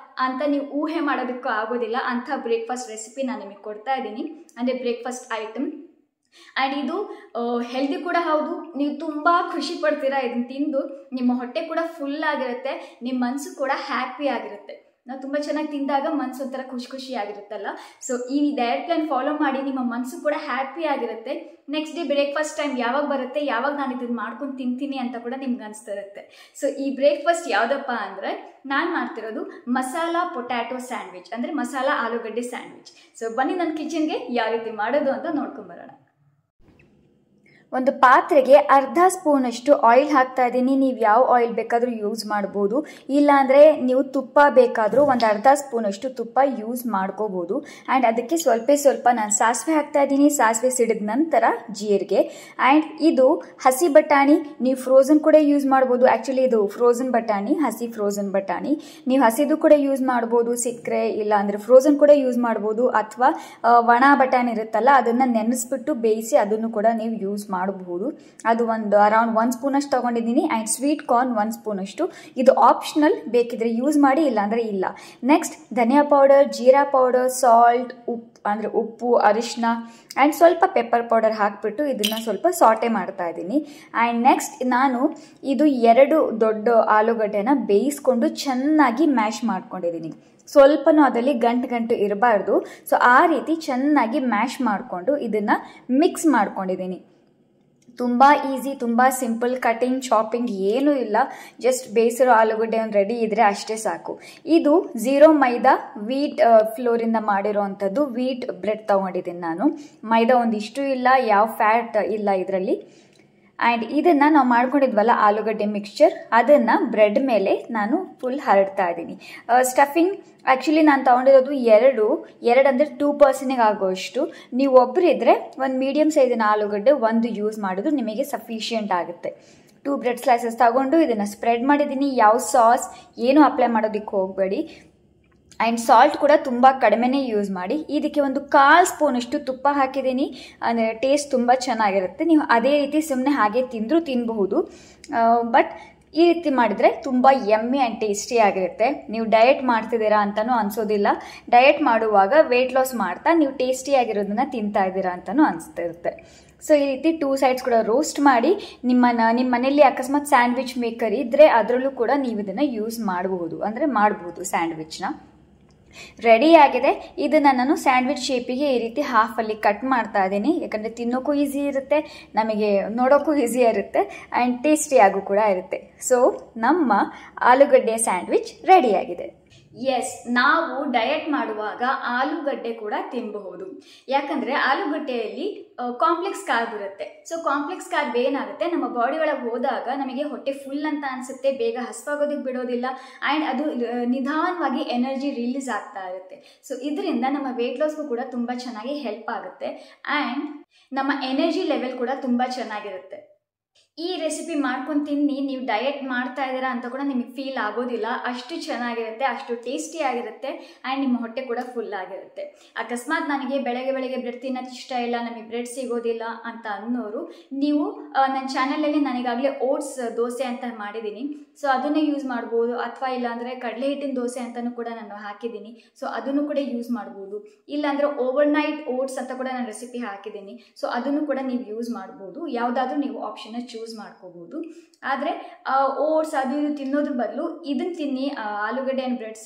ಅಂತ ನೀವು ಊಹೆ ಮಾಡೋದಕ್ಕೂ ಆಗೋದಿಲ್ಲ. ಅಂಥ ಬ್ರೇಕ್ಫಾಸ್ಟ್ ರೆಸಿಪಿ ನಾನು ನಿಮಗೆ ಕೊಡ್ತಾ ಇದ್ದೀನಿ, ಅಂದರೆ ಬ್ರೇಕ್ಫಾಸ್ಟ್ ಐಟಮ್. ಆ್ಯಂಡ್ ಇದು ಹೆಲ್ದಿ ಕೂಡ ಹೌದು. ನೀವು ತುಂಬ ಖುಷಿ ಪಡ್ತೀರಾ ಇದನ್ನು ತಿಂದು, ನಿಮ್ಮ ಹೊಟ್ಟೆ ಕೂಡ ಫುಲ್ ಆಗಿರುತ್ತೆ, ನಿಮ್ಮ ಮನಸ್ಸು ಕೂಡ ಹ್ಯಾಪಿ ಆಗಿರುತ್ತೆ. ನಾವು ತುಂಬ ಚೆನ್ನಾಗಿ ತಿಂದಾಗ ಮನಸ್ಸು ಒಂಥರ ಖುಷಿ ಆಗಿರುತ್ತಲ್ಲ. ಸೊ ಈ ಡಯಟ್ ಪ್ಲಾನ್ ಫಾಲೋ ಮಾಡಿ ನಿಮ್ಮ ಮನಸ್ಸು ಕೂಡ ಹ್ಯಾಪಿ ಆಗಿರುತ್ತೆ. ನೆಕ್ಸ್ಟ್ ಡೇ ಬ್ರೇಕ್ಫಾಸ್ಟ್ ಟೈಮ್ ಯಾವಾಗ ಬರುತ್ತೆ, ಯಾವಾಗ ನಾನು ಇದನ್ನು ಮಾಡ್ಕೊಂಡು ತಿಂತೀನಿ ಅಂತ ಕೂಡ ನಿಮ್ಗೆ ಅನಿಸ್ತಿರುತ್ತೆ. ಸೊ ಈ ಬ್ರೇಕ್ಫಾಸ್ಟ್ ಯಾವುದಪ್ಪ ಅಂದರೆ ನಾನು ಮಾಡ್ತಿರೋದು ಮಸಾಲಾ ಪೊಟ್ಯಾಟೊ ಸ್ಯಾಂಡ್ವಿಚ್, ಅಂದರೆ ಮಸಾಲಾ ಆಲೂಗಡ್ಡೆ ಸ್ಯಾಂಡ್ವಿಚ್. ಸೊ ಬನ್ನಿ ನನ್ನ ಕಿಚನ್ಗೆ ಯಾವ ರೀತಿ ಮಾಡೋದು ಅಂತ ನೋಡ್ಕೊಂಬರೋಣ. ಒಂದು ಪಾತ್ರೆಗೆ ಅರ್ಧ ಸ್ಪೂನಷ್ಟು ಆಯಿಲ್ ಹಾಕ್ತಾ ಇದ್ದೀನಿ. ನೀವು ಯಾವ ಆಯಿಲ್ ಬೇಕಾದರೂ ಯೂಸ್ ಮಾಡ್ಬೋದು, ಇಲ್ಲಾಂದರೆ ನೀವು ತುಪ್ಪ ಬೇಕಾದರೂ ಒಂದು ಅರ್ಧ ಸ್ಪೂನಷ್ಟು ತುಪ್ಪ ಯೂಸ್ ಮಾಡ್ಕೋಬೋದು. ಆ್ಯಂಡ್ ಅದಕ್ಕೆ ಸ್ವಲ್ಪ ನಾನು ಸಾಸಿವೆ ಹಾಕ್ತಾ ಇದ್ದೀನಿ. ಸಾಸಿವೆ ಸಿಡಿದ ನಂತರ ಜೀರಿಗೆ. ಆ್ಯಂಡ್ ಇದು ಹಸಿ ಬಟಾಣಿ, ನೀವು ಫ್ರೋಝನ್ ಕೂಡ ಯೂಸ್ ಮಾಡ್ಬೋದು. ಆ್ಯಕ್ಚುಲಿ ಇದು ಫ್ರೋಝನ್ ಬಟಾಣಿ, ಹಸಿ ಫ್ರೋಝನ್ ಬಟಾಣಿ. ನೀವು ಹಸಿದು ಕೂಡ ಯೂಸ್ ಮಾಡ್ಬೋದು ಸಿಕ್ಕರೆ, ಇಲ್ಲ ಅಂದರೆ ಫ್ರೋಝನ್ ಕೂಡ ಯೂಸ್ ಮಾಡ್ಬೋದು. ಅಥವಾ ಒಣ ಬಟಾಣಿ ಇರುತ್ತಲ್ಲ, ಅದನ್ನು ನೆನೆಸ್ಬಿಟ್ಟು ಬೇಯಿಸಿ ಅದನ್ನು ಕೂಡ ನೀವು ಯೂಸ್ ಮಾಡಬಹುದು. ಅದು ಒಂದು ಅರೌಂಡ್ 1 ಸ್ಪೂನಷ್ಟು ತೊಗೊಂಡಿದ್ದೀನಿ. ಆ್ಯಂಡ್ ಸ್ವೀಟ್ ಕಾರ್ನ್ 1 ಸ್ಪೂನಷ್ಟು. ಇದು ಆಪ್ಷನಲ್, ಬೇಕಿದ್ರೆ ಯೂಸ್ ಮಾಡಿ, ಇಲ್ಲಾಂದರೆ ಇಲ್ಲ. ನೆಕ್ಸ್ಟ್ ಧನಿಯಾ ಪೌಡರ್, ಜೀರಾ ಪೌಡರ್, ಸಾಲ್ಟ್, ಉಪ್ಪು, ಅರಿಶಿನ ಆ್ಯಂಡ್ ಸ್ವಲ್ಪ ಪೆಪ್ಪರ್ ಪೌಡರ್ ಹಾಕಿಬಿಟ್ಟು ಇದನ್ನು ಸ್ವಲ್ಪ ಸಾಟೆ ಮಾಡ್ತಾ ಇದ್ದೀನಿ. ಆ್ಯಂಡ್ ನೆಕ್ಸ್ಟ್ ನಾನು ಇದು 2 ದೊಡ್ಡ ಆಲೂಗಡ್ಡೆನ ಬೇಯಿಸ್ಕೊಂಡು ಚೆನ್ನಾಗಿ ಮ್ಯಾಶ್ ಮಾಡ್ಕೊಂಡಿದ್ದೀನಿ. ಸ್ವಲ್ಪನೂ ಅದರಲ್ಲಿ ಗಂಟು ಇರಬಾರ್ದು. ಸೊ ಆ ರೀತಿ ಚೆನ್ನಾಗಿ ಮ್ಯಾಶ್ ಮಾಡಿಕೊಂಡು ಇದನ್ನು ಮಿಕ್ಸ್ ಮಾಡ್ಕೊಂಡಿದ್ದೀನಿ. ತುಂಬ ಈಸಿ, ತುಂಬ ಸಿಂಪಲ್. ಕಟಿಂಗ್, ಚಾಪಿಂಗ್ ಏನೂ ಇಲ್ಲ. ಜಸ್ಟ್ ಬೇಯಿಸಿರೋ ಆಲೂಗಡ್ಡೆ ಒಂದು ರೆಡಿ ಇದ್ದರೆ ಅಷ್ಟೇ ಸಾಕು. ಇದು 0 ಮೈದಾ ವೀಟ್ ಫ್ಲೋರಿಂದ ಮಾಡಿರೋ ಅಂಥದ್ದು ವೀಟ್ ಬ್ರೆಡ್ ತೊಗೊಂಡಿದ್ದೀನಿ ನಾನು. ಮೈದಾ ಒಂದಿಷ್ಟು ಇಲ್ಲ, ಯಾವ ಫ್ಯಾಟ್ ಇಲ್ಲ ಇದರಲ್ಲಿ. ಆ್ಯಂಡ್ ಇದನ್ನು ನಾವು ಮಾಡ್ಕೊಂಡಿದ್ವಲ್ಲ ಆಲೂಗಡ್ಡೆ ಮಿಕ್ಸ್ಚರ್, ಅದನ್ನು ಬ್ರೆಡ್ ಮೇಲೆ ನಾನು ಫುಲ್ ಹರಡ್ತಾ ಇದ್ದೀನಿ. ಸ್ಟಫಿಂಗ್ ಆ್ಯಕ್ಚುಲಿ ನಾನು ತೊಗೊಂಡಿರೋದು 2 ಅಂದರೆ 2 ಆಗೋಷ್ಟು. ನೀವು ಒಬ್ಬರಿದ್ದರೆ ಒಂದು ಮೀಡಿಯಮ್ ಸೈಜಿನ ಆಲೂಗಡ್ಡೆ ಒಂದು ಯೂಸ್ ಮಾಡೋದು ನಿಮಗೆ ಸಫಿಷಿಯೆಂಟ್ ಆಗುತ್ತೆ. 2 ಬ್ರೆಡ್ ಸ್ಲೈಸಸ್ ತಗೊಂಡು ಇದನ್ನು ಸ್ಪ್ರೆಡ್ ಮಾಡಿದ್ದೀನಿ. ಯಾವ ಸಾಸ್ ಏನು ಅಪ್ಲೈ ಮಾಡೋದಕ್ಕೆ ಹೋಗಬೇಡಿ. ಆ್ಯಂಡ್ ಸಾಲ್ಟ್ ಕೂಡ ತುಂಬ ಕಡಿಮೆನೇ ಯೂಸ್ ಮಾಡಿ. ಇದಕ್ಕೆ ಒಂದು 1/4 ಸ್ಪೂನಷ್ಟು ತುಪ್ಪ ಹಾಕಿದ್ದೀನಿ. ಅಂದರೆ ಟೇಸ್ಟ್ ತುಂಬ ಚೆನ್ನಾಗಿರುತ್ತೆ. ನೀವು ಅದೇ ರೀತಿ ಸುಮ್ಮನೆ ಹಾಗೆ ತಿಂದರೂ ತಿನ್ನಬಹುದು. ಬಟ್ ಈ ರೀತಿ ಮಾಡಿದರೆ ತುಂಬ ಯಮ್ಮಿ ಆ್ಯಂಡ್ ಟೇಸ್ಟಿ ಆಗಿರುತ್ತೆ. ನೀವು ಡಯಟ್ ಮಾಡ್ತಿದ್ದೀರಾ ಅಂತಲೂ ಅನಿಸೋದಿಲ್ಲ. ಡಯಟ್ ಮಾಡುವಾಗ ವೆಯ್ಟ್ ಲಾಸ್ ಮಾಡ್ತಾ ನೀವು ಟೇಸ್ಟಿಯಾಗಿರೋದನ್ನ ತಿಂತಾ ಇದ್ದೀರಾ ಅಂತಲೂ ಅನಿಸ್ತಿರುತ್ತೆ. ಸೊ ಈ ರೀತಿ 2 ಸೈಡ್ಸ್ ಕೂಡ ರೋಸ್ಟ್ ಮಾಡಿ ನಿಮ್ಮ ಮನೆಯಲ್ಲಿ ಅಕಸ್ಮಾತ್ ಸ್ಯಾಂಡ್ವಿಚ್ ಮೇಕರ್ ಇದ್ದರೆ ಅದರಲ್ಲೂ ಕೂಡ ನೀವು ಇದನ್ನು ಯೂಸ್ ಮಾಡಬಹುದು, ಅಂದರೆ ಮಾಡಬಹುದು ಸ್ಯಾಂಡ್ವಿಚ್ನ. ರೆಡಿ ಆಗಿದೆ. ಇದನ್ನು ನಾನು ಸ್ಯಾಂಡ್ವಿಚ್ ಶೇಪಿಗೆ ಈ ರೀತಿ ಹಾಫಲ್ಲಿ ಕಟ್ ಮಾಡ್ತಾ ಇದ್ದೀನಿ. ಯಾಕಂದರೆ ತಿನ್ನೋಕ್ಕೂ ಈಸಿ ಇರುತ್ತೆ, ನಮಗೆ ನೋಡೋಕ್ಕೂ ಈಸಿ ಇರುತ್ತೆ, ಆ್ಯಂಡ್ ಟೇಸ್ಟಿಯಾಗೂ ಕೂಡ ಇರುತ್ತೆ. ಸೊ ನಮ್ಮ ಆಲೂಗಡ್ಡೆ ಸ್ಯಾಂಡ್ವಿಚ್ ರೆಡಿಯಾಗಿದೆ. ಎಸ್, ನಾವು ಡಯಟ್ ಮಾಡುವಾಗ ಆಲೂಗಡ್ಡೆ ಕೂಡ ತಿನ್ನಬಹುದು. ಯಾಕಂದರೆ ಆಲೂಗಡ್ಡೆಯಲ್ಲಿ ಕಾಂಪ್ಲೆಕ್ಸ್ ಕಾರ್ಬ್ ಇರುತ್ತೆ. ಸೊ ಕಾಂಪ್ಲೆಕ್ಸ್ ಕಾರ್ಬ್ ಏನಾಗುತ್ತೆ, ನಮ್ಮ ಬಾಡಿ ಒಳಗೆ ಹೋದಾಗ ನಮಗೆ ಹೊಟ್ಟೆ ಫುಲ್ ಅಂತ ಅನಿಸುತ್ತೆ, ಬೇಗ ಹಸ್ವಾಗೋದಕ್ಕೆ ಬಿಡೋದಿಲ್ಲ. ಆ್ಯಂಡ್ ಅದು ನಿಧಾನವಾಗಿ ಎನರ್ಜಿ ರಿಲೀಸ್ ಆಗ್ತಾ ಇರುತ್ತೆ. ಸೊ ಇದರಿಂದ ನಮ್ಮ ವೆಯ್ಟ್ ಲಾಸ್ಗೂ ಕೂಡ ತುಂಬ ಚೆನ್ನಾಗಿ ಹೆಲ್ಪ್ ಆಗುತ್ತೆ. ಆ್ಯಂಡ್ ನಮ್ಮ ಎನರ್ಜಿ ಲೆವೆಲ್ ಕೂಡ ತುಂಬ ಚೆನ್ನಾಗಿರುತ್ತೆ. ಈ ರೆಸಿಪಿ ಮಾಡ್ಕೊಂಡು ತಿನ್ನಿ, ನೀವು ಡಯಟ್ ಮಾಡ್ತಾ ಇದ್ದೀರಾ ಅಂತ ಕೂಡ ನಿಮಗೆ ಫೀಲ್ ಆಗೋದಿಲ್ಲ. ಅಷ್ಟು ಚೆನ್ನಾಗಿರುತ್ತೆ, ಅಷ್ಟು ಟೇಸ್ಟಿ ಆಗಿರುತ್ತೆ. ಆ್ಯಂಡ್ ನಿಮ್ಮ ಹೊಟ್ಟೆ ಕೂಡ ಫುಲ್ ಆಗಿರುತ್ತೆ. ಅಕಸ್ಮಾತ್ ನನಗೆ ಬೆಳಗ್ಗೆ ಬ್ರೆಡ್ ತಿನ್ನೋದು ಇಷ್ಟ ಇಲ್ಲ, ನಮಗೆ ಬ್ರೆಡ್ ಸಿಗೋದಿಲ್ಲ ಅಂತ ಅನ್ನೋರು, ನೀವು ನನ್ನ ಚಾನಲಲ್ಲಿ ನನಗಾಗಲೇ ಓಟ್ಸ್ ದೋಸೆ ಅಂತ ಮಾಡಿದ್ದೀನಿ. ಸೊ ಅದನ್ನೇ ಯೂಸ್ ಮಾಡ್ಬೋದು. ಅಥವಾ ಇಲ್ಲಾಂದರೆ ಕಡಲೆ ಹಿಟ್ಟಿನ ದೋಸೆ ಅಂತಲೂ ಕೂಡ ನಾನು ಹಾಕಿದ್ದೀನಿ. ಸೊ ಅದನ್ನು ಕೂಡ ಯೂಸ್ ಮಾಡ್ಬೋದು. ಇಲ್ಲಾಂದರೆ ಓವರ್ನೈಟ್ ಓಟ್ಸ್ ಅಂತ ಕೂಡ ನಾನು ರೆಸಿಪಿ ಹಾಕಿದ್ದೀನಿ. ಸೊ ಅದನ್ನು ಕೂಡ ನೀವು ಯೂಸ್ ಮಾಡ್ಬೋದು. ಯಾವುದಾದ್ರೂ ನೀವು ಆಪ್ಷನ್ನ ಚೂಸ್ ಮಾಡ್ಕೋಬಹುದು. ಆದರೆ ಓಟ್ಸ್ ಅದು ಇದು ತಿನ್ನೋದ್ರ ಬದಲು ಇದನ್ನು ತಿನ್ನಿ. ಆಲೂಗಡ್ಡೆ ಆ್ಯಂಡ್ ಬ್ರೆಡ್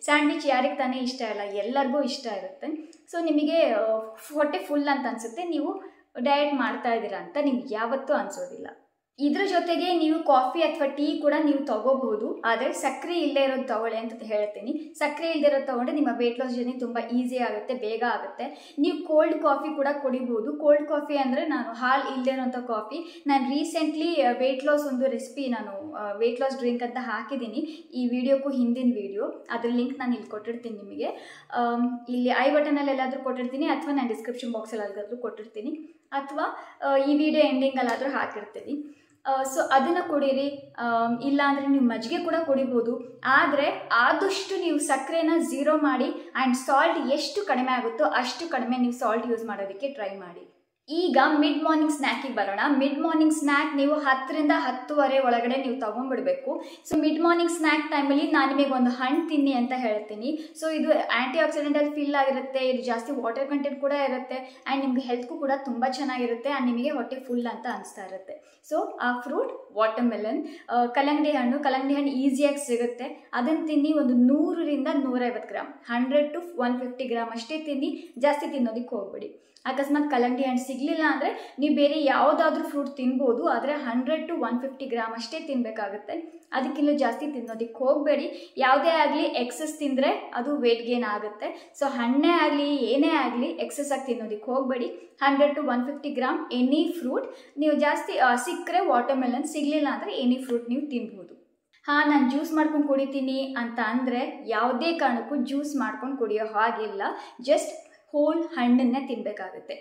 ಸ್ಯಾಂಡ್ವಿಚ್ ಯಾರಿಗೆ ತಾನೇ ಇಷ್ಟ ಇಲ್ಲ, ಎಲ್ಲರಿಗೂ ಇಷ್ಟ ಇರುತ್ತೆ. ಸೊ ನಿಮಗೆ ಹೊಟ್ಟೆ ಫುಲ್ ಅಂತ ಅನಿಸುತ್ತೆ, ನೀವು ಡಯಟ್ ಮಾಡ್ತಾ ಇದ್ದೀರಾ ಅಂತ ನಿಮ್ಗೆ ಯಾವತ್ತೂ ಅನಿಸೋದಿಲ್ಲ. ಇದ್ರ ಜೊತೆಗೆ ನೀವು ಕಾಫಿ ಅಥವಾ ಟೀ ಕೂಡ ನೀವು ತಗೋಬಹುದು. ಆದರೆ ಸಕ್ಕರೆ ಇಲ್ಲದೆ ಇರೋದು ತಗೊಳ್ಳಿ ಅಂತ ಹೇಳ್ತೀನಿ. ಸಕ್ಕರೆ ಇಲ್ಲದೆ ಇರೋದು ತಗೊಂಡ್ರೆ ನಿಮ್ಮ ವೆಯ್ಟ್ ಲಾಸ್ ಜರ್ನಿ ತುಂಬ ಈಸಿ ಆಗುತ್ತೆ, ಬೇಗ ಆಗುತ್ತೆ. ನೀವು ಕೋಲ್ಡ್ ಕಾಫಿ ಕೂಡ ಕುಡಿಬಹುದು. ಕೋಲ್ಡ್ ಕಾಫಿ ಅಂದರೆ ನಾನು ಹಾಲು ಇಲ್ಲದೆ ಇರೋಂಥ ಕಾಫಿ. ನಾನು ರೀಸೆಂಟ್ಲಿ ವೆಯ್ಟ್ ಲಾಸ್ ಒಂದು ರೆಸಿಪಿ, ನಾನು ವೆಯ್ಟ್ ಲಾಸ್ ಡ್ರಿಂಕ್ ಅಂತ ಹಾಕಿದ್ದೀನಿ. ಈ ವಿಡಿಯೋಕ್ಕೂ ಹಿಂದಿನ ವಿಡಿಯೋ, ಅದ್ರ ಲಿಂಕ್ ನಾನು ಇಲ್ಲಿ ಕೊಟ್ಟಿರ್ತೀನಿ ನಿಮಗೆ. ಇಲ್ಲಿ ಐ ಬಟನಲ್ಲಿ ಎಲ್ಲಾದರೂ ಕೊಟ್ಟಿರ್ತೀನಿ, ಅಥವಾ ನಾನು ಡಿಸ್ಕ್ರಿಪ್ಷನ್ ಬಾಕ್ಸಲ್ಲಿ ಎಲ್ಲಾದರೂ ಕೊಟ್ಟಿರ್ತೀನಿ, ಅಥವಾ ಈ ವಿಡಿಯೋ ಎಂಡಿಂಗಲ್ಲಾದರೂ ಹಾಕಿರ್ತೀನಿ. ಸೊ ಅದನ್ನು ಕುಡೀರಿ. ಇಲ್ಲ ಅಂದರೆ ನೀವು ಮಜ್ಜಿಗೆ ಕೂಡ ಕುಡಿಬೋದು. ಆದರೆ ಆದಷ್ಟು ನೀವು ಸಕ್ಕರೆನ 0 ಮಾಡಿ. ಆ್ಯಂಡ್ ಸಾಲ್ಟ್ ಎಷ್ಟು ಕಡಿಮೆ ಆಗುತ್ತೋ ಅಷ್ಟು ಕಡಿಮೆ ನೀವು ಸಾಲ್ಟ್ ಯೂಸ್ ಮಾಡೋದಕ್ಕೆ ಟ್ರೈ ಮಾಡಿ. ಈಗ ಮಿಡ್ ಮಾರ್ನಿಂಗ್ ಸ್ನ್ಯಾಕಿಗೆ ಬರೋಣ. ಮಿಡ್ ಮಾರ್ನಿಂಗ್ ಸ್ನ್ಯಾಕ್ ನೀವು 10ರಿಂದ 10:30 ಒಳಗಡೆ ನೀವು ತಗೊಂಡ್ಬಿಡ್ಬೇಕು. ಸೊ ಮಿಡ್ ಮಾರ್ನಿಂಗ್ ಸ್ನ್ಯಾಕ್ ಟೈಮಲ್ಲಿ ನಾನು ನಿಮಗೆ ಒಂದು ಹಣ್ಣು ತಿನ್ನಿ ಅಂತ ಹೇಳ್ತೀನಿ. ಸೊ ಇದು ಆಂಟಿ ಆಕ್ಸಿಡೆಂಟಲ್ ಫಿಲ್ ಆಗಿರುತ್ತೆ, ಇದು ಜಾಸ್ತಿ ವಾಟರ್ ಕಂಟೆಂಟ್ ಕೂಡ ಇರುತ್ತೆ ಆ್ಯಂಡ್ ನಿಮ್ಗೆ ಹೆಲ್ತ್ಗೂ ಕೂಡ ತುಂಬ ಚೆನ್ನಾಗಿರುತ್ತೆ ಆ್ಯಂಡ್ ನಿಮಗೆ ಹೊಟ್ಟೆ ಫುಲ್ ಅಂತ ಅನಿಸ್ತಾ ಇರುತ್ತೆ. ಸೊ ಆ ಫ್ರೂಟ್ ವಾಟರ್ ಮೆಲನ್. ಕಲ್ಲಂಗಡಿ ಹಣ್ಣು ಈಸಿಯಾಗಿ ಸಿಗುತ್ತೆ, ಅದನ್ನು ತಿನ್ನಿ. ಒಂದು 100ರಿಂದ 150 ಗ್ರಾಮ್, 100 to 150 ಗ್ರಾಮ್ ಅಷ್ಟೇ ತಿನ್ನಿ, ಜಾಸ್ತಿ ತಿನ್ನೋದಕ್ಕೆ ಹೋಗ್ಬೇಡಿ. ಅಕಸ್ಮಾತ್ ಕಲ್ಲಂಗಡಿ ಹಣ್ಣು ಸಿಗಲಿಲ್ಲ ಅಂದರೆ ನೀವು ಬೇರೆ ಯಾವುದಾದ್ರೂ ಫ್ರೂಟ್ ತಿನ್ಬೋದು, ಆದರೆ 100 to 150 ಗ್ರಾಮ್ ಅಷ್ಟೇ ತಿನ್ನಬೇಕಾಗುತ್ತೆ. ಅದಕ್ಕಿಂತ ಜಾಸ್ತಿ ತಿನ್ನೋದಕ್ಕೆ ಹೋಗಬೇಡಿ. ಯಾವುದೇ ಆಗಲಿ ಎಕ್ಸಸ್ ತಿಂದರೆ ಅದು ವೇಟ್ ಗೇನ್ ಆಗುತ್ತೆ. ಸೊ ಹಣ್ಣೇ ಆಗಲಿ ಏನೇ ಆಗಲಿ ಎಕ್ಸಸ್ ಆಗಿ ತಿನ್ನೋದಕ್ಕೆ ಹೋಗಬೇಡಿ. 100 to 150 ಗ್ರಾಮ್ ಎನಿ ಫ್ರೂಟ್. ನೀವು ಜಾಸ್ತಿ ಸಿಕ್ಕರೆ ವಾಟರ್ ಮೆಲನ್, ಸಿಗಲಿಲ್ಲ ಅಂದರೆ ಎನಿ ಫ್ರೂಟ್ ನೀವು ತಿನ್ಬೋದು. ನಾನು ಜ್ಯೂಸ್ ಮಾಡ್ಕೊಂಡು ಕುಡಿತೀನಿ ಅಂತ ಅಂದರೆ ಯಾವುದೇ ಕಾರಣಕ್ಕೂ ಜ್ಯೂಸ್ ಮಾಡ್ಕೊಂಡು ಕುಡಿಯೋ ಹಾಗಿಲ್ಲ. ಜಸ್ಟ್ ಹೋಲ್ ಹಣ್ಣನ್ನೇ ತಿನ್ನಬೇಕಾಗುತ್ತೆ.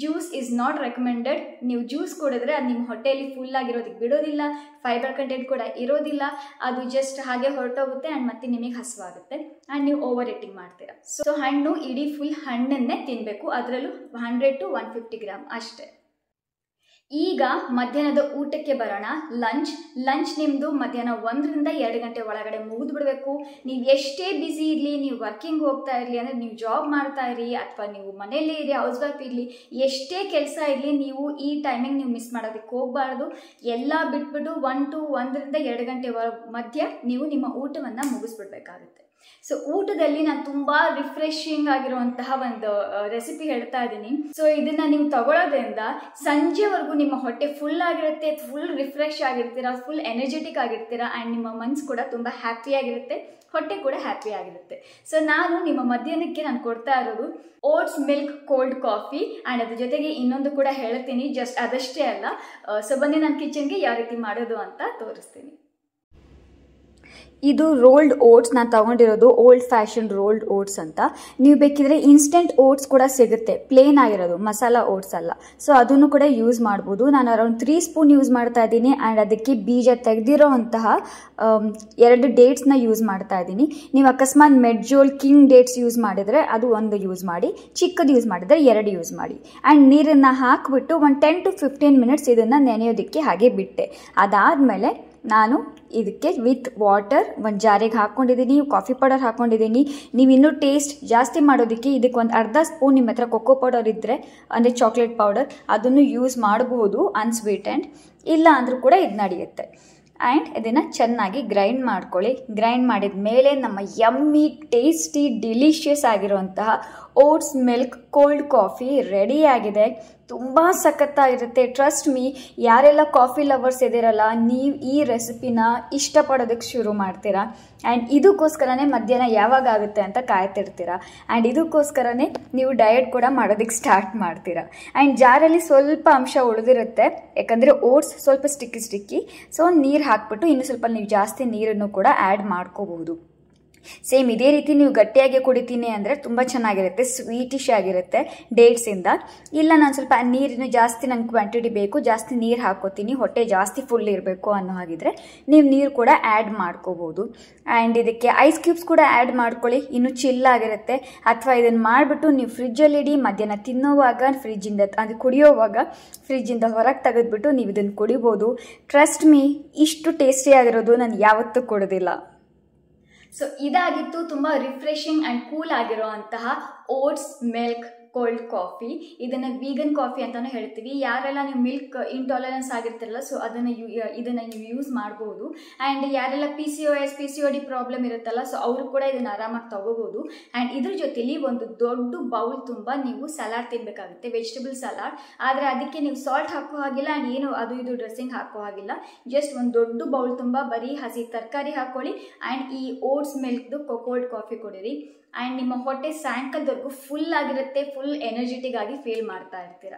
Juice is not recommended. ನೀವು ಜ್ಯೂಸ್ ಕುಡಿದ್ರೆ ಅದು ನಿಮ್ಮ ಹೊಟ್ಟೆಯಲ್ಲಿ ಫುಲ್ ಆಗಿರೋದಕ್ಕೆ ಬಿಡೋದಿಲ್ಲ, ಫೈಬರ್ ಕಂಟೆಂಟ್ ಕೂಡ ಇರೋದಿಲ್ಲ, ಅದು ಜಸ್ಟ್ ಹಾಗೆ ಹೊರಟೋಗುತ್ತೆ ಆ್ಯಂಡ್ ಮತ್ತೆ ನಿಮಗೆ ಹಸುವಾಗುತ್ತೆ ಆ್ಯಂಡ್ ನೀವು ಓವರ್ ಈಟಿಂಗ್ ಮಾಡ್ತೀರಾ. ಸೊ ಹಣ್ಣು ಇಡೀ ಫುಲ್ ಹಣ್ಣನ್ನೇ ತಿನ್ನಬೇಕು, ಅದರಲ್ಲೂ 100 to 150 ಗ್ರಾಮ್ ಅಷ್ಟೇ. ಈಗ ಮಧ್ಯಾಹ್ನದ ಊಟಕ್ಕೆ ಬರೋಣ. ಲಂಚ್ ನಿಮ್ಮದು ಮಧ್ಯಾಹ್ನ 1ರಿಂದ 2 ಗಂಟೆ ಒಳಗಡೆ ಮುಗಿದು ಬಿಡಬೇಕು. ನೀವು ಎಷ್ಟೇ ಬ್ಯುಸಿ ಇರಲಿ, ನೀವು ವರ್ಕಿಂಗ್ ಹೋಗ್ತಾ ಇರಲಿ, ಅಂದರೆ ನೀವು ಜಾಬ್ ಮಾಡ್ತಾ ಇರಿ ಅಥವಾ ನೀವು ಮನೆಯಲ್ಲೇ ಇರಿ, ಹೌಸ್ ವೈಫ್ ಇರಲಿ, ಎಷ್ಟೇ ಕೆಲಸ ಇರಲಿ, ನೀವು ಈ ಟೈಮಿಂಗ್ ನೀವು ಮಿಸ್ ಮಾಡೋದಕ್ಕೆ ಹೋಗಬಾರ್ದು. ಎಲ್ಲ ಬಿಟ್ಬಿಟ್ಟು 1ರಿಂದ 2 ಗಂಟೆ ಮಧ್ಯ ನೀವು ನಿಮ್ಮ ಊಟವನ್ನು ಮುಗಿಸ್ಬಿಡ್ಬೇಕಾಗುತ್ತೆ. ಸೊ ಊಟದಲ್ಲಿ ನಾನು ತುಂಬ ರಿಫ್ರೆಶಿಂಗ್ ಆಗಿರುವಂತಹ ಒಂದು ರೆಸಿಪಿ ಹೇಳ್ತಾ ಇದ್ದೀನಿ. ಸೊ ಇದನ್ನು ನೀವು ತಗೊಳ್ಳೋದ್ರಿಂದ ಸಂಜೆವರೆಗೂ ನಿಮ್ಮ ಹೊಟ್ಟೆ ಫುಲ್ ಆಗಿರುತ್ತೆ, ಫುಲ್ ರಿಫ್ರೆಶ್ ಆಗಿರ್ತೀರ, ಫುಲ್ ಎನರ್ಜೆಟಿಕ್ ಆಗಿರ್ತೀರ ಆ್ಯಂಡ್ ನಿಮ್ಮ ಮನಸ್ಸು ಕೂಡ ತುಂಬ ಹ್ಯಾಪಿಯಾಗಿರುತ್ತೆ, ಹೊಟ್ಟೆ ಕೂಡ ಹ್ಯಾಪಿ ಆಗಿರುತ್ತೆ. ಸೊ ನಾನು ನಿಮ್ಮ ಮಧ್ಯಾಹ್ನಕ್ಕೆ ನಾನು ಕೊಡ್ತಾ ಇರೋದು oats milk cold coffee and ಅದ್ರ ಜೊತೆಗೆ ಇನ್ನೊಂದು ಕೂಡ ಹೇಳ್ತೀನಿ, ಜಸ್ಟ್ ಅದಷ್ಟೇ ಅಲ್ಲ. ಸೊ ಬನ್ನಿ ನಾನು ಕಿಚನ್ಗೆ ಯಾವ ರೀತಿ ಮಾಡೋದು ಅಂತ ತೋರಿಸ್ತೀನಿ. ಇದು ರೋಲ್ಡ್ ಓಟ್ಸ್. ನಾನು ತೊಗೊಂಡಿರೋದು ಓಲ್ಡ್ ಫ್ಯಾಷನ್ ರೋಲ್ಡ್ ಓಟ್ಸ್ ಅಂತ. ನೀವು ಬೇಕಿದ್ರೆ ಇನ್ಸ್ಟೆಂಟ್ ಓಟ್ಸ್ ಕೂಡ ಸಿಗುತ್ತೆ, ಪ್ಲೇನ್ ಆಗಿರೋದು, ಮಸಾಲ ಓಟ್ಸ್ ಅಲ್ಲ. ಸೊ ಅದನ್ನು ಕೂಡ ಯೂಸ್ ಮಾಡ್ಬೋದು. ನಾನು ಅರೌಂಡ್ 3 ಸ್ಪೂನ್ ಯೂಸ್ ಮಾಡ್ತಾ ಇದ್ದೀನಿ ಆ್ಯಂಡ್ ಅದಕ್ಕೆ ಬೀಜ ತೆಗೆದಿರೋ ಅಂತಹ 2 ಡೇಟ್ಸ್ನ ಯೂಸ್ ಮಾಡ್ತಾ ಇದ್ದೀನಿ. ನೀವು ಅಕಸ್ಮಾತ್ ಮೆಡ್ಜೋಲ್ ಕಿಂಗ್ ಡೇಟ್ಸ್ ಯೂಸ್ ಮಾಡಿದರೆ ಅದು 1 ಯೂಸ್ ಮಾಡಿ, ಚಿಕ್ಕದು ಯೂಸ್ ಮಾಡಿದರೆ 2 ಯೂಸ್ ಮಾಡಿ. ಆ್ಯಂಡ್ ನೀರನ್ನು ಹಾಕಿಬಿಟ್ಟು ಒಂದು 10 to 15 ಮಿನಿಟ್ಸ್ ಇದನ್ನು ನೆನೆಯೋದಕ್ಕೆ ಹಾಗೆ ಬಿಟ್ಟೆ. ಅದಾದಮೇಲೆ ನಾನು ಇದಕ್ಕೆ ವಿತ್ ವಾಟರ್ ಒಂದು ಜಾರಿಗೆ ಹಾಕ್ಕೊಂಡಿದ್ದೀನಿ, ಕಾಫಿ ಪೌಡರ್ ಹಾಕ್ಕೊಂಡಿದ್ದೀನಿ. ನೀವು ಇನ್ನೂ ಟೇಸ್ಟ್ ಜಾಸ್ತಿ ಮಾಡೋದಕ್ಕೆ ಇದಕ್ಕೆ ಒಂದು ಅರ್ಧ ಸ್ಪೂನ್ ನಿಮ್ಮ ಹತ್ರ ಕೊಕೋ ಪೌಡರ್ ಇದ್ದರೆ, ಅಂದರೆ ಚಾಕ್ಲೇಟ್ ಪೌಡರ್, ಅದನ್ನು ಯೂಸ್ ಮಾಡಬಹುದು ಅನ್ಸ್ವೀಟೆಂಡ್. ಇಲ್ಲ ಅಂದರೂ ಕೂಡ ಇದು ನಡೆಯುತ್ತೆ. ಆ್ಯಂಡ್ ಇದನ್ನು ಚೆನ್ನಾಗಿ ಗ್ರೈಂಡ್ ಮಾಡ್ಕೊಳ್ಳಿ. ಗ್ರೈಂಡ್ ಮಾಡಿದ ಮೇಲೆ ನಮ್ಮ ಯಮ್ಮಿ ಟೇಸ್ಟಿ ಡಿಲಿಷಿಯಸ್ ಆಗಿರುವಂತಹ oats milk cold coffee ready ಆಗಿದೆ. ತುಂಬ ಸಖತ್ತಾಗಿರುತ್ತೆ. ಟ್ರಸ್ಟ್ ಮೀ, ಯಾರೆಲ್ಲ ಕಾಫಿ ಲವರ್ಸ್ ಇದ್ದೀರಲ್ಲ, ನೀವು ಈ ರೆಸಿಪಿನ ಇಷ್ಟಪಡೋದಕ್ಕೆ ಶುರು ಮಾಡ್ತೀರಾ ಆ್ಯಂಡ್ ಇದಕ್ಕೋಸ್ಕರನೇ ಮಧ್ಯಾಹ್ನ ಯಾವಾಗ ಆಗುತ್ತೆ ಅಂತ ಕಾಯ್ತಿರ್ತೀರಾ ಆ್ಯಂಡ್ ಇದಕ್ಕೋಸ್ಕರನೇ ನೀವು ಡಯಟ್ ಕೂಡ ಮಾಡೋದಕ್ಕೆ ಸ್ಟಾರ್ಟ್ ಮಾಡ್ತೀರಾ. ಆ್ಯಂಡ್ ಜಾರಲ್ಲಿ ಸ್ವಲ್ಪ ಅಂಶ ಉಳಿದಿರುತ್ತೆ, ಯಾಕಂದರೆ ಓಟ್ಸ್ ಸ್ವಲ್ಪ ಸ್ಟಿಕ್ಕಿ. ಸೊ ನೀರು ಹಾಕ್ಬಿಟ್ಟು ಇನ್ನೂ ಸ್ವಲ್ಪ ನೀವು ಜಾಸ್ತಿ ನೀರನ್ನು ಕೂಡ ಆ್ಯಡ್ ಮಾಡ್ಕೋಬಹುದು. ಸೇಮ್ ಇದೇ ರೀತಿ ನೀವು ಗಟ್ಟಿಯಾಗಿ ಕುಡಿತೀನಿ ಅಂದರೆ ತುಂಬ ಚೆನ್ನಾಗಿರುತ್ತೆ, ಸ್ವೀಟಿಶ್ ಆಗಿರುತ್ತೆ ಡೇಟ್ಸಿಂದ. ಇಲ್ಲ ನಾನು ಸ್ವಲ್ಪ ನೀರಿನ ಜಾಸ್ತಿ ನಂಗೆ ಕ್ವಾಂಟಿಟಿ ಬೇಕು, ಜಾಸ್ತಿ ನೀರು ಹಾಕೋತೀನಿ, ಹೊಟ್ಟೆ ಜಾಸ್ತಿ ಫುಲ್ ಇರಬೇಕು ಅನ್ನೋ ಹಾಗಿದ್ರೆ ನೀವು ನೀರು ಕೂಡ ಆ್ಯಡ್ ಮಾಡ್ಕೋಬೋದು. ಆ್ಯಂಡ್ ಇದಕ್ಕೆ ಐಸ್ ಕ್ಯೂಬ್ಸ್ ಕೂಡ ಆ್ಯಡ್ ಮಾಡ್ಕೊಳ್ಳಿ, ಇನ್ನೂ ಚಿಲ್ಲಾಗಿರುತ್ತೆ. ಅಥವಾ ಇದನ್ನು ಮಾಡಿಬಿಟ್ಟು ನೀವು ಫ್ರಿಜ್ಜಲ್ಲಿಡಿ, ಮಧ್ಯಾಹ್ನ ತಿನ್ನೋವಾಗ ಫ್ರಿಜ್ಜಿಂದ, ಅದು ಕುಡಿಯೋವಾಗ ಫ್ರಿಜ್ಜಿಂದ ಹೊರಗೆ ತೆಗೆದುಬಿಟ್ಟು ನೀವು ಇದನ್ನು ಕುಡಿಬೋದು. ಟ್ರಸ್ಟ್ ಮೀ, ಇಷ್ಟು ಟೇಸ್ಟಿಯಾಗಿರೋದು ನಾನು ಯಾವತ್ತೂ ಕೊಡೋದಿಲ್ಲ. ಸೊ ಇದಾಗಿತ್ತು ತುಂಬ ರಿಫ್ರೆಶಿಂಗ್ ಆ್ಯಂಡ್ ಕೂಲ್ ಆಗಿರೋಂತಹ ಓಟ್ಸ್ ಮಿಲ್ಕ್ ಕೋಲ್ಡ್ ಕಾಫಿ. ಇದನ್ನು ವೀಗನ್ ಕಾಫಿ ಅಂತಲೂ ಹೇಳ್ತೀವಿ. ಯಾರೆಲ್ಲ ನೀವು ಮಿಲ್ಕ್ ಇಂಟಾಲರೆನ್ಸ್ ಆಗಿರ್ತಿರಲ್ಲ, ಸೊ ಇದನ್ನು ನೀವು ಯೂಸ್ ಮಾಡ್ಬೋದು. ಆ್ಯಂಡ್ ಯಾರೆಲ್ಲ PCOD ಪ್ರಾಬ್ಲಮ್ ಇರುತ್ತಲ್ಲ, ಸೊ ಅವರು ಕೂಡ ಇದನ್ನು ಆರಾಮಾಗಿ ತಗೋಬೋದು. ಆ್ಯಂಡ್ ಇದ್ರ ಜೊತೆಲಿ ಒಂದು ದೊಡ್ಡ ಬೌಲ್ ತುಂಬ ನೀವು ಸಲಾಡ್ ತಿನ್ನಬೇಕಾಗುತ್ತೆ, ವೆಜಿಟೇಬಲ್ ಸಲಾಡ್. ಆದರೆ ಅದಕ್ಕೆ ನೀವು ಸಾಲ್ಟ್ ಹಾಕೋ ಹಾಗಿಲ್ಲ ಆ್ಯಂಡ್ ಏನು ಅದು ಇದು ಡ್ರೆಸ್ಸಿಂಗ್ ಹಾಕೋ ಹಾಗಿಲ್ಲ. ಜಸ್ಟ್ ಒಂದು ದೊಡ್ಡ ಬೌಲ್ ತುಂಬ ಬರೀ ಹಸಿ ತರಕಾರಿ ಹಾಕ್ಕೊಳ್ಳಿ ಆ್ಯಂಡ್ ಈ ಓಟ್ಸ್ ಮಿಲ್ಕ್ದು ಕೋಲ್ಡ್ ಕಾಫಿ ಕೊಡಿರಿ. ಆ್ಯಂಡ್ ನಿಮ್ಮ ಹೊಟ್ಟೆ ಸಾಯಂಕಾಲದವರೆಗೂ ಫುಲ್ ಆಗಿರುತ್ತೆ, ಫುಲ್ ಎನರ್ಜೆಟಿಕ್ ಆಗಿ ಫೀಲ್ ಮಾಡ್ತಾ ಇರ್ತೀರ.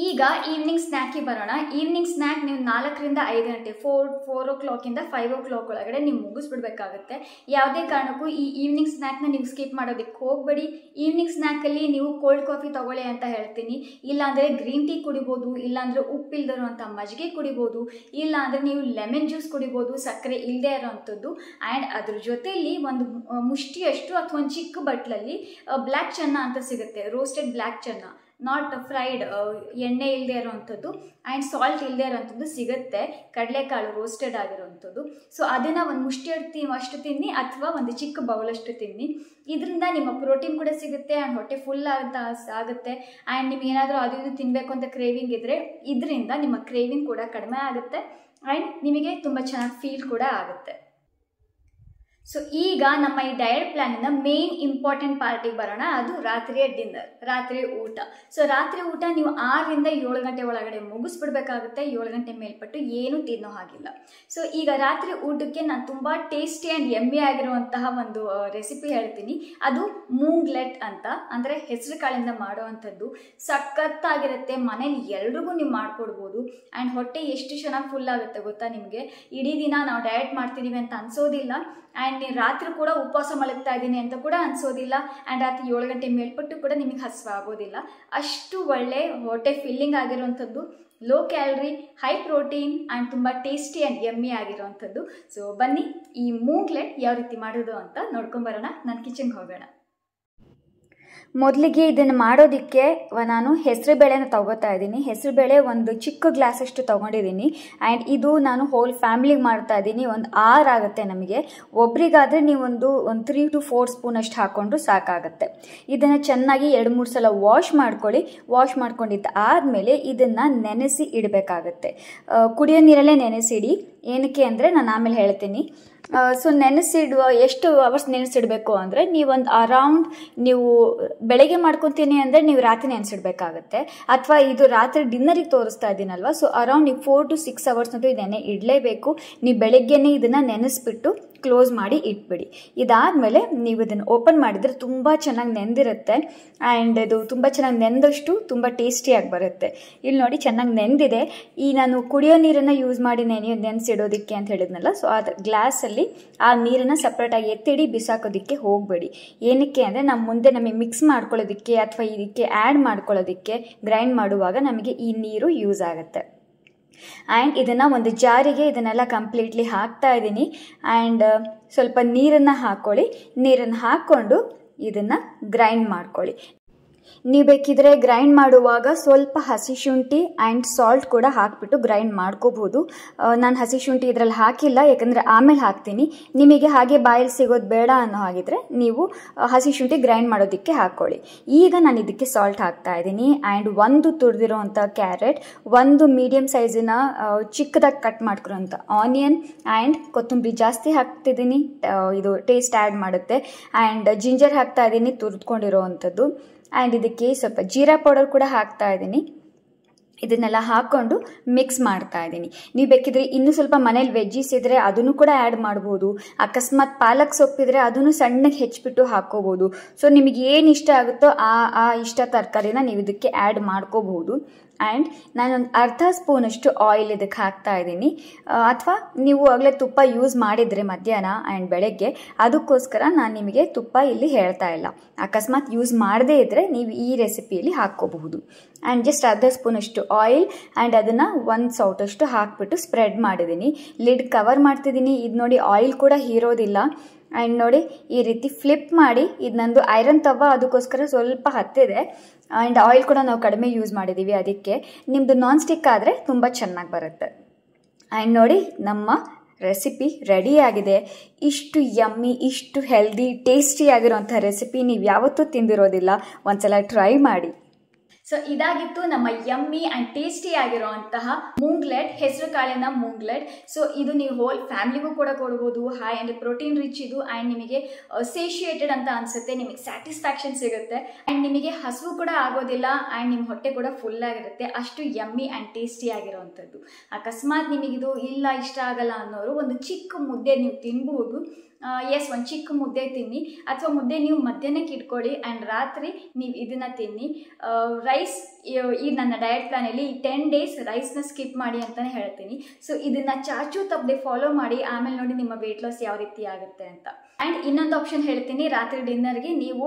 ಈಗ ಈವ್ನಿಂಗ್ ಸ್ನ್ಯಾಕಿಗೆ ಬರೋಣ. ಈವ್ನಿಂಗ್ ಸ್ನ್ಯಾಕ್ ನೀವು 4ರಿಂದ 5 ಗಂಟೆ 4 o'clock 5 o'clock ಒಳಗಡೆ ನೀವು ಮುಗಿಸ್ಬಿಡ್ಬೇಕಾಗುತ್ತೆ. ಯಾವುದೇ ಕಾರಣಕ್ಕೂ ಈ ಈವ್ನಿಂಗ್ ಸ್ನ್ಯಾಕ್ನ ನೀವು ಸ್ಕಿಪ್ ಮಾಡೋದಕ್ಕೆ ಹೋಗಬೇಡಿ. ಈವ್ನಿಂಗ್ ಸ್ನ್ಯಾಕಲ್ಲಿ ನೀವು ಕೋಲ್ಡ್ ಕಾಫಿ ತಗೊಳ್ಳಿ ಅಂತ ಹೇಳ್ತೀನಿ. ಇಲ್ಲಾಂದರೆ ಗ್ರೀನ್ ಟೀ ಕುಡಿಬೋದು, ಇಲ್ಲಾಂದರೆ ಉಪ್ಪಿಲ್ದಿರುವಂಥ ಮಜ್ಜಿಗೆ ಕುಡಿಬೋದು, ಇಲ್ಲಾಂದರೆ ನೀವು ಲೆಮನ್ ಜ್ಯೂಸ್ ಕುಡಿಬೋದು, ಸಕ್ಕರೆ ಇಲ್ಲದೆ ಇರೋವಂಥದ್ದು. ಆ್ಯಂಡ್ ಅದ್ರ ಜೊತೆಯಲ್ಲಿ ಒಂದು ಮುಷ್ಟಿಯಷ್ಟು ಅಥವಾ ಒಂದು ಚಿಕ್ಕ ಬಟ್ಲಲ್ಲಿ ಬ್ಲ್ಯಾಕ್ ಚೆನ್ನ ಅಂತ ಸಿಗುತ್ತೆ, ರೋಸ್ಟೆಡ್ ಬ್ಲ್ಯಾಕ್ ಚೆನ್ನ. ನಾಟ್ ಫ್ರೈಡ್, ಎಣ್ಣೆ ಇಲ್ಲದೆ ಇರೋವಂಥದ್ದು ಆ್ಯಂಡ್ ಸಾಲ್ಟ್ ಇಲ್ಲದೆ ಇರೋವಂಥದ್ದು ಸಿಗುತ್ತೆ, ಕಡಲೆಕಾಳು ರೋಸ್ಟೆಡ್ ಆಗಿರೋವಂಥದ್ದು. ಸೊ ಅದನ್ನು ಒಂದು ಮುಷ್ಟಿ ಅಷ್ಟು ತಿನ್ನಿ ಅಥವಾ ಒಂದು ಚಿಕ್ಕ ಬೌಲಷ್ಟು ತಿನ್ನಿ. ಇದರಿಂದ ನಿಮ್ಮ ಪ್ರೋಟೀನ್ ಕೂಡ ಸಿಗುತ್ತೆ ಆ್ಯಂಡ್ ಹೊಟ್ಟೆ ಫುಲ್ ಆಗುತ್ತೆ. ಆ್ಯಂಡ್ ನಿಮ್ಗೆ ಏನಾದರೂ ಅದು ಇದು ತಿನ್ನಬೇಕು ಅಂತ ಕ್ರೇವಿಂಗ್ ಇದ್ದರೆ ಇದರಿಂದ ನಿಮ್ಮ ಕ್ರೇವಿಂಗ್ ಕೂಡ ಕಡಿಮೆ ಆಗುತ್ತೆ ಆ್ಯಂಡ್ ನಿಮಗೆ ತುಂಬ ಚೆನ್ನಾಗಿ ಫೀಲ್ ಕೂಡ ಆಗುತ್ತೆ. ಸೊ ಈಗ ನಮ್ಮ ಈ ಡಯಟ್ ಪ್ಲಾನಿನ ಮೇನ್ ಇಂಪಾರ್ಟೆಂಟ್ ಪಾರ್ಟಿಗೆ ಬರೋಣ, ಅದು ರಾತ್ರಿಯ ಡಿನ್ನರ್, ರಾತ್ರಿ ಊಟ. ಸೊ ರಾತ್ರಿ ಊಟ ನೀವು 6ರಿಂದ 7 ಗಂಟೆ ಒಳಗಡೆ ಮುಗಿಸ್ಬಿಡ್ಬೇಕಾಗುತ್ತೆ. 7 ಗಂಟೆ ಮೇಲ್ಪಟ್ಟು ಏನು ತಿನ್ನೋ ಹಾಗಿಲ್ಲ. ಸೊ ಈಗ ರಾತ್ರಿ ಊಟಕ್ಕೆ ನಾನು ತುಂಬ ಟೇಸ್ಟಿ ಆ್ಯಂಡ್ ಯಮ್ಮಿ ಆಗಿರುವಂತಹ ಒಂದು ರೆಸಿಪಿ ಹೇಳ್ತೀನಿ. ಅದು ಮೂಂಗ್ಲೆಟ್ ಅಂತ, ಅಂದರೆ ಹೆಸರು ಕಾಳಿಂದ ಮಾಡುವಂಥದ್ದು. ಸಖತ್ತಾಗಿರುತ್ತೆ, ಮನೇಲಿ ಎಲ್ರಿಗೂ ನೀವು ಮಾಡ್ಕೊಡ್ಬೋದು ಆ್ಯಂಡ್ ಹೊಟ್ಟೆ ಎಷ್ಟು ಚೆನ್ನಾಗಿ ಫುಲ್ ಆಗುತ್ತೆ ಗೊತ್ತಾ ನಿಮಗೆ. ಇಡೀ ದಿನ ನಾವು ಡಯಟ್ ಮಾಡ್ತಿದ್ದೀವಿ ಅಂತ ಅನ್ಸೋದಿಲ್ಲ ಆ್ಯಂಡ್ ನೀವು ರಾತ್ರಿ ಕೂಡ ಉಪವಾಸ ಮಲಗ್ತಾ ಇದ್ದೀನಿ ಅಂತ ಕೂಡ ಅನ್ಸೋದಿಲ್ಲ ಆ್ಯಂಡ್ ರಾತ್ರಿ 7 ಗಂಟೆ ಮೇಲ್ಪಟ್ಟು ಕೂಡ ನಿಮಗೆ ಹಸಿವು ಆಗೋದಿಲ್ಲ. ಅಷ್ಟು ಒಳ್ಳೆ ಹೊಟ್ಟೆ ಫಿಲ್ಲಿಂಗ್ ಆಗಿರುವಂಥದ್ದು, low calorie, high protein and ತುಂಬ ಟೇಸ್ಟಿ ಆ್ಯಂಡ್ ಯಮ್ಮಿ ಆಗಿರುವಂಥದ್ದು. ಸೊ ಬನ್ನಿ ಈ ಮೂಂಗ್ಲೆಟ್ ಯಾವ ರೀತಿ ಮಾಡೋದು ಅಂತ ನೋಡ್ಕೊಂಬರೋಣ. ನಾನು ಕಿಚನ್ಗೆ ಹೋಗೋಣ. ಮೊದಲಿಗೆ ಇದನ್ನು ಮಾಡೋದಕ್ಕೆ ನಾನು ಹೆಸರುಬೇಳೆನ ತೊಗೋತಾ ಇದ್ದೀನಿ. ಹೆಸರುಬೇಳೆ ಒಂದು ಚಿಕ್ಕ ಗ್ಲಾಸಷ್ಟು ತೊಗೊಂಡಿದ್ದೀನಿ ಆ್ಯಂಡ್ ಇದು ನಾನು ಹೋಲ್ ಫ್ಯಾಮಿಲಿಗೆ ಮಾಡ್ತಾ ಇದ್ದೀನಿ. ಒಂದು 6 ಆಗುತ್ತೆ ನಮಗೆ. ಒಬ್ರಿಗಾದರೆ ನೀವು ಒಂದು 3 to 4 ಸ್ಪೂನಷ್ಟು ಹಾಕ್ಕೊಂಡ್ರು ಸಾಕಾಗುತ್ತೆ. ಇದನ್ನು ಚೆನ್ನಾಗಿ 2-3 ಸಲ ವಾಶ್ ಮಾಡ್ಕೊಳ್ಳಿ. ವಾಶ್ ಮಾಡ್ಕೊಂಡಿದ್ದು ಆದಮೇಲೆ ಇದನ್ನು ನೆನೆಸಿ ಇಡಬೇಕಾಗತ್ತೆ. ಕುಡಿಯೋ ನೀರಲ್ಲೇ ನೆನೆಸಿಡಿ. ಏನಕ್ಕೆ ಅಂದರೆ ನಾನು ಆಮೇಲೆ ಹೇಳ್ತೀನಿ. ಸೊ ನೆನೆಸಿಡುವ ಎಷ್ಟು ಅವರ್ಸ್ ನೆನೆಸಿಡಬೇಕು ಅಂದರೆ ನೀವೊಂದು ಅರೌಂಡ್, ನೀವು ಬೆಳಗ್ಗೆ ಮಾಡ್ಕೊತೀನಿ ಅಂದರೆ ನೀವು ರಾತ್ರಿ ನೆನೆಸಿಡ್ಬೇಕಾಗತ್ತೆ. ಅಥವಾ ಇದು ರಾತ್ರಿ ಡಿನ್ನರಿಗೆ ತೋರಿಸ್ತಾ ಇದ್ದೀನಲ್ವ, ಸೊ ಅರೌಂಡ್ ನೀವು 4 to 6 ಅವರ್ಸ್ ಅಂತೂ ಇದನ್ನೇ ಇಡಲೇಬೇಕು. ನೀವು ಬೆಳಗ್ಗೆನೇ ಇದನ್ನು ನೆನೆಸ್ಬಿಟ್ಟು ಕ್ಲೋಸ್ ಮಾಡಿ ಇಟ್ಬಿಡಿ. ಇದಾದಮೇಲೆ ನೀವು ಇದನ್ನು ಓಪನ್ ಮಾಡಿದರೆ ತುಂಬ ಚೆನ್ನಾಗಿ ನೆಂದಿರುತ್ತೆ ಆ್ಯಂಡ್ ಇದು ತುಂಬ ಚೆನ್ನಾಗಿ ನೆಂದಷ್ಟು ತುಂಬ ಟೇಸ್ಟಿಯಾಗಿ ಬರುತ್ತೆ. ಇಲ್ಲಿ ನೋಡಿ ಚೆನ್ನಾಗಿ ನೆಂದಿದೆ. ಈ ನಾನು ಕುಡಿಯೋ ನೀರನ್ನು ಯೂಸ್ ಮಾಡಿ ನೆನೆಸಿಡೋದಕ್ಕೆ ಅಂತ ಹೇಳಿದ್ನಲ್ಲ, ಸೊ ಅದು ಗ್ಲಾಸಲ್ಲಿ ಆ ನೀರನ್ನು ಸಪ್ರೇಟಾಗಿ ಎತ್ತಿಡಿ, ಬಿಸಾಕೋದಕ್ಕೆ ಹೋಗಬೇಡಿ. ಏನಕ್ಕೆ ಅಂದರೆ ನಮಗೆ ಮಿಕ್ಸ್ ಮಾಡ್ಕೊಳ್ಳೋದಕ್ಕೆ ಅಥವಾ ಇದಕ್ಕೆ ಆ್ಯಡ್ ಮಾಡ್ಕೊಳ್ಳೋದಕ್ಕೆ ಗ್ರೈಂಡ್ ಮಾಡುವಾಗ ನಮಗೆ ಈ ನೀರು ಯೂಸ್ ಆಗುತ್ತೆ. ಆ್ಯಂಡ್ ಇದನ್ನು ಒಂದು ಜಾರಿಗೆ ಇದನ್ನೆಲ್ಲ ಕಂಪ್ಲೀಟ್ಲಿ ಹಾಕ್ತಾ ಇದ್ದೀನಿ ಆ್ಯಂಡ್ ಸ್ವಲ್ಪ ನೀರನ್ನು ಹಾಕ್ಕೊಳ್ಳಿ. ನೀರನ್ನು ಹಾಕ್ಕೊಂಡು ಇದನ್ನು ಗ್ರೈಂಡ್ ಮಾಡ್ಕೊಳ್ಳಿ. ನೀವು ಬೇಕಿದ್ರೆ ಗ್ರೈಂಡ್ ಮಾಡುವಾಗ ಸ್ವಲ್ಪ ಹಸಿ ಶುಂಠಿ ಆ್ಯಂಡ್ ಸಾಲ್ಟ್ ಕೂಡ ಹಾಕಿಬಿಟ್ಟು ಗ್ರೈಂಡ್ ಮಾಡ್ಕೋಬೋದು. ನಾನು ಹಸಿ ಶುಂಠಿ ಇದರಲ್ಲಿ ಹಾಕಿಲ್ಲ, ಯಾಕಂದರೆ ಆಮೇಲೆ ಹಾಕ್ತೀನಿ. ನಿಮಗೆ ಹಾಗೆ ಬಾಯಲ್ಲಿ ಸಿಗೋದು ಬೇಡ ಅನ್ನೋ ಹಾಗಿದ್ರೆ ನೀವು ಹಸಿ ಶುಂಠಿ ಗ್ರೈಂಡ್ ಮಾಡೋದಕ್ಕೆ ಹಾಕ್ಕೊಳ್ಳಿ. ಈಗ ನಾನು ಇದಕ್ಕೆ ಸಾಲ್ಟ್ ಹಾಕ್ತಾ ಇದ್ದೀನಿ ಆ್ಯಂಡ್ ಒಂದು ತುರಿದಿರೋವಂಥ ಕ್ಯಾರೆಟ್, ಒಂದು ಮೀಡಿಯಮ್ ಸೈಜಿನ ಚಿಕ್ಕದಾಗಿ ಕಟ್ ಮಾಡ್ಕೊರೋಂಥ ಆನಿಯನ್ ಆ್ಯಂಡ್ ಕೊತ್ತಂಬರಿ ಜಾಸ್ತಿ ಹಾಕ್ತಿದ್ದೀನಿ, ಇದು ಟೇಸ್ಟ್ ಆ್ಯಡ್ ಮಾಡುತ್ತೆ. ಆ್ಯಂಡ್ ಜಿಂಜರ್ ಹಾಕ್ತಾ ಇದ್ದೀನಿ ತುರಿದ್ಕೊಂಡಿರೋ ಅಂಥದ್ದು. ಆ್ಯಂಡ್ ಇದಕ್ಕೆ ಸ್ವಲ್ಪ ಜೀರಾ ಪೌಡರ್ ಕೂಡ ಹಾಕ್ತಾ ಇದ್ದೀನಿ. ಇದನ್ನೆಲ್ಲ ಹಾಕ್ಕೊಂಡು ಮಿಕ್ಸ್ ಮಾಡ್ತಾ ಇದ್ದೀನಿ. ನೀವು ಬೇಕಿದ್ರೆ ಇನ್ನೂ ಸ್ವಲ್ಪ ಮನೇಲಿ ವೆಜ್ಜೀಸ್ ಇದ್ದರೆ ಅದನ್ನು ಕೂಡ ಆ್ಯಡ್ ಮಾಡ್ಬೋದು. ಅಕಸ್ಮಾತ್ ಪಾಲಕ್ ಸೊಪ್ಪಿದ್ರೆ ಅದನ್ನು ಸಣ್ಣಗೆ ಹೆಚ್ಚಿಬಿಟ್ಟು ಹಾಕ್ಕೋಬೋದು. ಸೊ ನಿಮಗೆ ಏನು ಇಷ್ಟ ಆಗುತ್ತೋ ಆ ಇಷ್ಟ ತರಕಾರಿನ ನೀವು ಇದಕ್ಕೆ ಆ್ಯಡ್ ಮಾಡ್ಕೋಬಹುದು. ಆ್ಯಂಡ್ ನಾನೊಂದು ಅರ್ಧ ಸ್ಪೂನಷ್ಟು ಆಯಿಲ್ ಇದಕ್ಕೆ ಹಾಕ್ತಾ ಇದ್ದೀನಿ. ಅಥವಾ ನೀವು ಆಗಲೇ ತುಪ್ಪ ಯೂಸ್ ಮಾಡಿದರೆ ಮಧ್ಯಾಹ್ನ ಆ್ಯಂಡ್ ಬೆಳಗ್ಗೆ, ಅದಕ್ಕೋಸ್ಕರ ನಾನು ನಿಮಗೆ ತುಪ್ಪ ಇಲ್ಲಿ ಹೇಳ್ತಾ ಇಲ್ಲ. ಅಕಸ್ಮಾತ್ ಯೂಸ್ ಮಾಡದೇ ಇದ್ದರೆ ನೀವು ಈ ರೆಸಿಪಿಯಲ್ಲಿ ಹಾಕ್ಕೋಬಹುದು. ಆ್ಯಂಡ್ ಜಸ್ಟ್ ಅರ್ಧ ಸ್ಪೂನಷ್ಟು ಆಯಿಲ್ ಆ್ಯಂಡ್ ಅದನ್ನು 1 ಸೌಟಷ್ಟು ಹಾಕ್ಬಿಟ್ಟು ಸ್ಪ್ರೆಡ್ ಮಾಡಿದ್ದೀನಿ. ಲಿಡ್ ಕವರ್ ಮಾಡ್ತಿದ್ದೀನಿ. ಇದು ನೋಡಿ ಆಯಿಲ್ ಕೂಡ ಹೀರೋದಿಲ್ಲ. ಆ್ಯಂಡ್ ನೋಡಿ ಈ ರೀತಿ ಫ್ಲಿಪ್ ಮಾಡಿ, ಇದು ನಂದು ಐರನ್ ತವ, ಅದಕ್ಕೋಸ್ಕರ ಸ್ವಲ್ಪ ಹತ್ತಿದೆ ಆ್ಯಂಡ್ ಆಯಿಲ್ ಕೂಡ ನಾವು ಕಡಿಮೆ ಯೂಸ್ ಮಾಡಿದ್ದೀವಿ. ಅದಕ್ಕೆ ನಿಮ್ಮದು ನಾನ್ ಸ್ಟಿಕ್ ಆದರೆ ತುಂಬ ಚೆನ್ನಾಗಿ ಬರುತ್ತೆ. ಆ್ಯಂಡ್ ನೋಡಿ ನಮ್ಮ ರೆಸಿಪಿ ರೆಡಿಯಾಗಿದೆ. ಇಷ್ಟು ಯಮ್ಮಿ, ಇಷ್ಟು ಹೆಲ್ದಿ, ಟೇಸ್ಟಿ ಆಗಿರೋಂಥ ರೆಸಿಪಿ ನೀವು ಯಾವತ್ತೂ ತಿಂದಿರೋದಿಲ್ಲ. ಒಂದ್ಸಲ ಟ್ರೈ ಮಾಡಿ. ಸೊ ಇದಾಗಿತ್ತು ನಮ್ಮ ಯಮ್ಮಿ ಆ್ಯಂಡ್ ಟೇಸ್ಟಿ ಆಗಿರುವಂತಹ ಮೂಂಗ್ಲೆಟ್, ಹೆಸರು ಕಾಳಿನ ಮೂಂಗ್ಲೆಟ್. ಸೊ ಇದು ನೀವು ಹೋಲ್ ಫ್ಯಾಮಿಲಿಗೂ ಕೂಡ ಕೊಡ್ಬೋದು. ಹೈ ಆ್ಯಂಡ್ ಪ್ರೋಟೀನ್ ರಿಚ್ ಇದು ಆ್ಯಂಡ್ ನಿಮಗೆ ಸೇಷಿಯೇಟೆಡ್ ಅಂತ ಅನಿಸುತ್ತೆ, ನಿಮಗೆ ಸ್ಯಾಟಿಸ್ಫ್ಯಾಕ್ಷನ್ ಸಿಗುತ್ತೆ ಆ್ಯಂಡ್ ನಿಮಗೆ ಹಸಿವು ಕೂಡ ಆಗೋದಿಲ್ಲ ಆ್ಯಂಡ್ ನಿಮ್ಮ ಹೊಟ್ಟೆ ಕೂಡ ಫುಲ್ ಆಗಿರುತ್ತೆ. ಅಷ್ಟು ಯಮ್ಮಿ ಆ್ಯಂಡ್ ಟೇಸ್ಟಿ ಆಗಿರೋವಂಥದ್ದು. ಅಕಸ್ಮಾತ್ ನಿಮಗಿದು ಇಲ್ಲ, ಇಷ್ಟ ಆಗಲ್ಲ ಅನ್ನೋರು ಒಂದು ಚಿಕ್ಕ ಮುದ್ದೆ ನೀವು ತಿನ್ಬಹುದು. ಒಂದು ಚಿಕ್ಕ ಮುದ್ದೆ ತಿನ್ನಿ, ಅಥವಾ ಮುದ್ದೆ ನೀವು ಮಧ್ಯಾಹ್ನಕ್ಕೆ ಇಟ್ಕೊಳ್ಳಿ ಆ್ಯಂಡ್ ರಾತ್ರಿ ನೀವು ಇದನ್ನು ತಿನ್ನಿ. ರೈಸ್ ಈ ನನ್ನ ಡಯಟ್ ಪ್ಲಾನಲ್ಲಿ 10 days ರೈಸ್ನ ಸ್ಕಿಪ್ ಮಾಡಿ ಅಂತಲೇ ಹೇಳ್ತೀನಿ. ಸೊ ಇದನ್ನು ಚಾಚು ತಪ್ಪದೆ ಫಾಲೋ ಮಾಡಿ, ಆಮೇಲೆ ನೋಡಿ ನಿಮ್ಮ ವೆಯ್ಟ್ ಲಾಸ್ ಯಾವ ರೀತಿ ಆಗುತ್ತೆ ಅಂತ. ಆ್ಯಂಡ್ ಇನ್ನೊಂದು ಆಪ್ಷನ್ ಹೇಳ್ತೀನಿ, ರಾತ್ರಿ ಡಿನ್ನರ್ಗೆ ನೀವು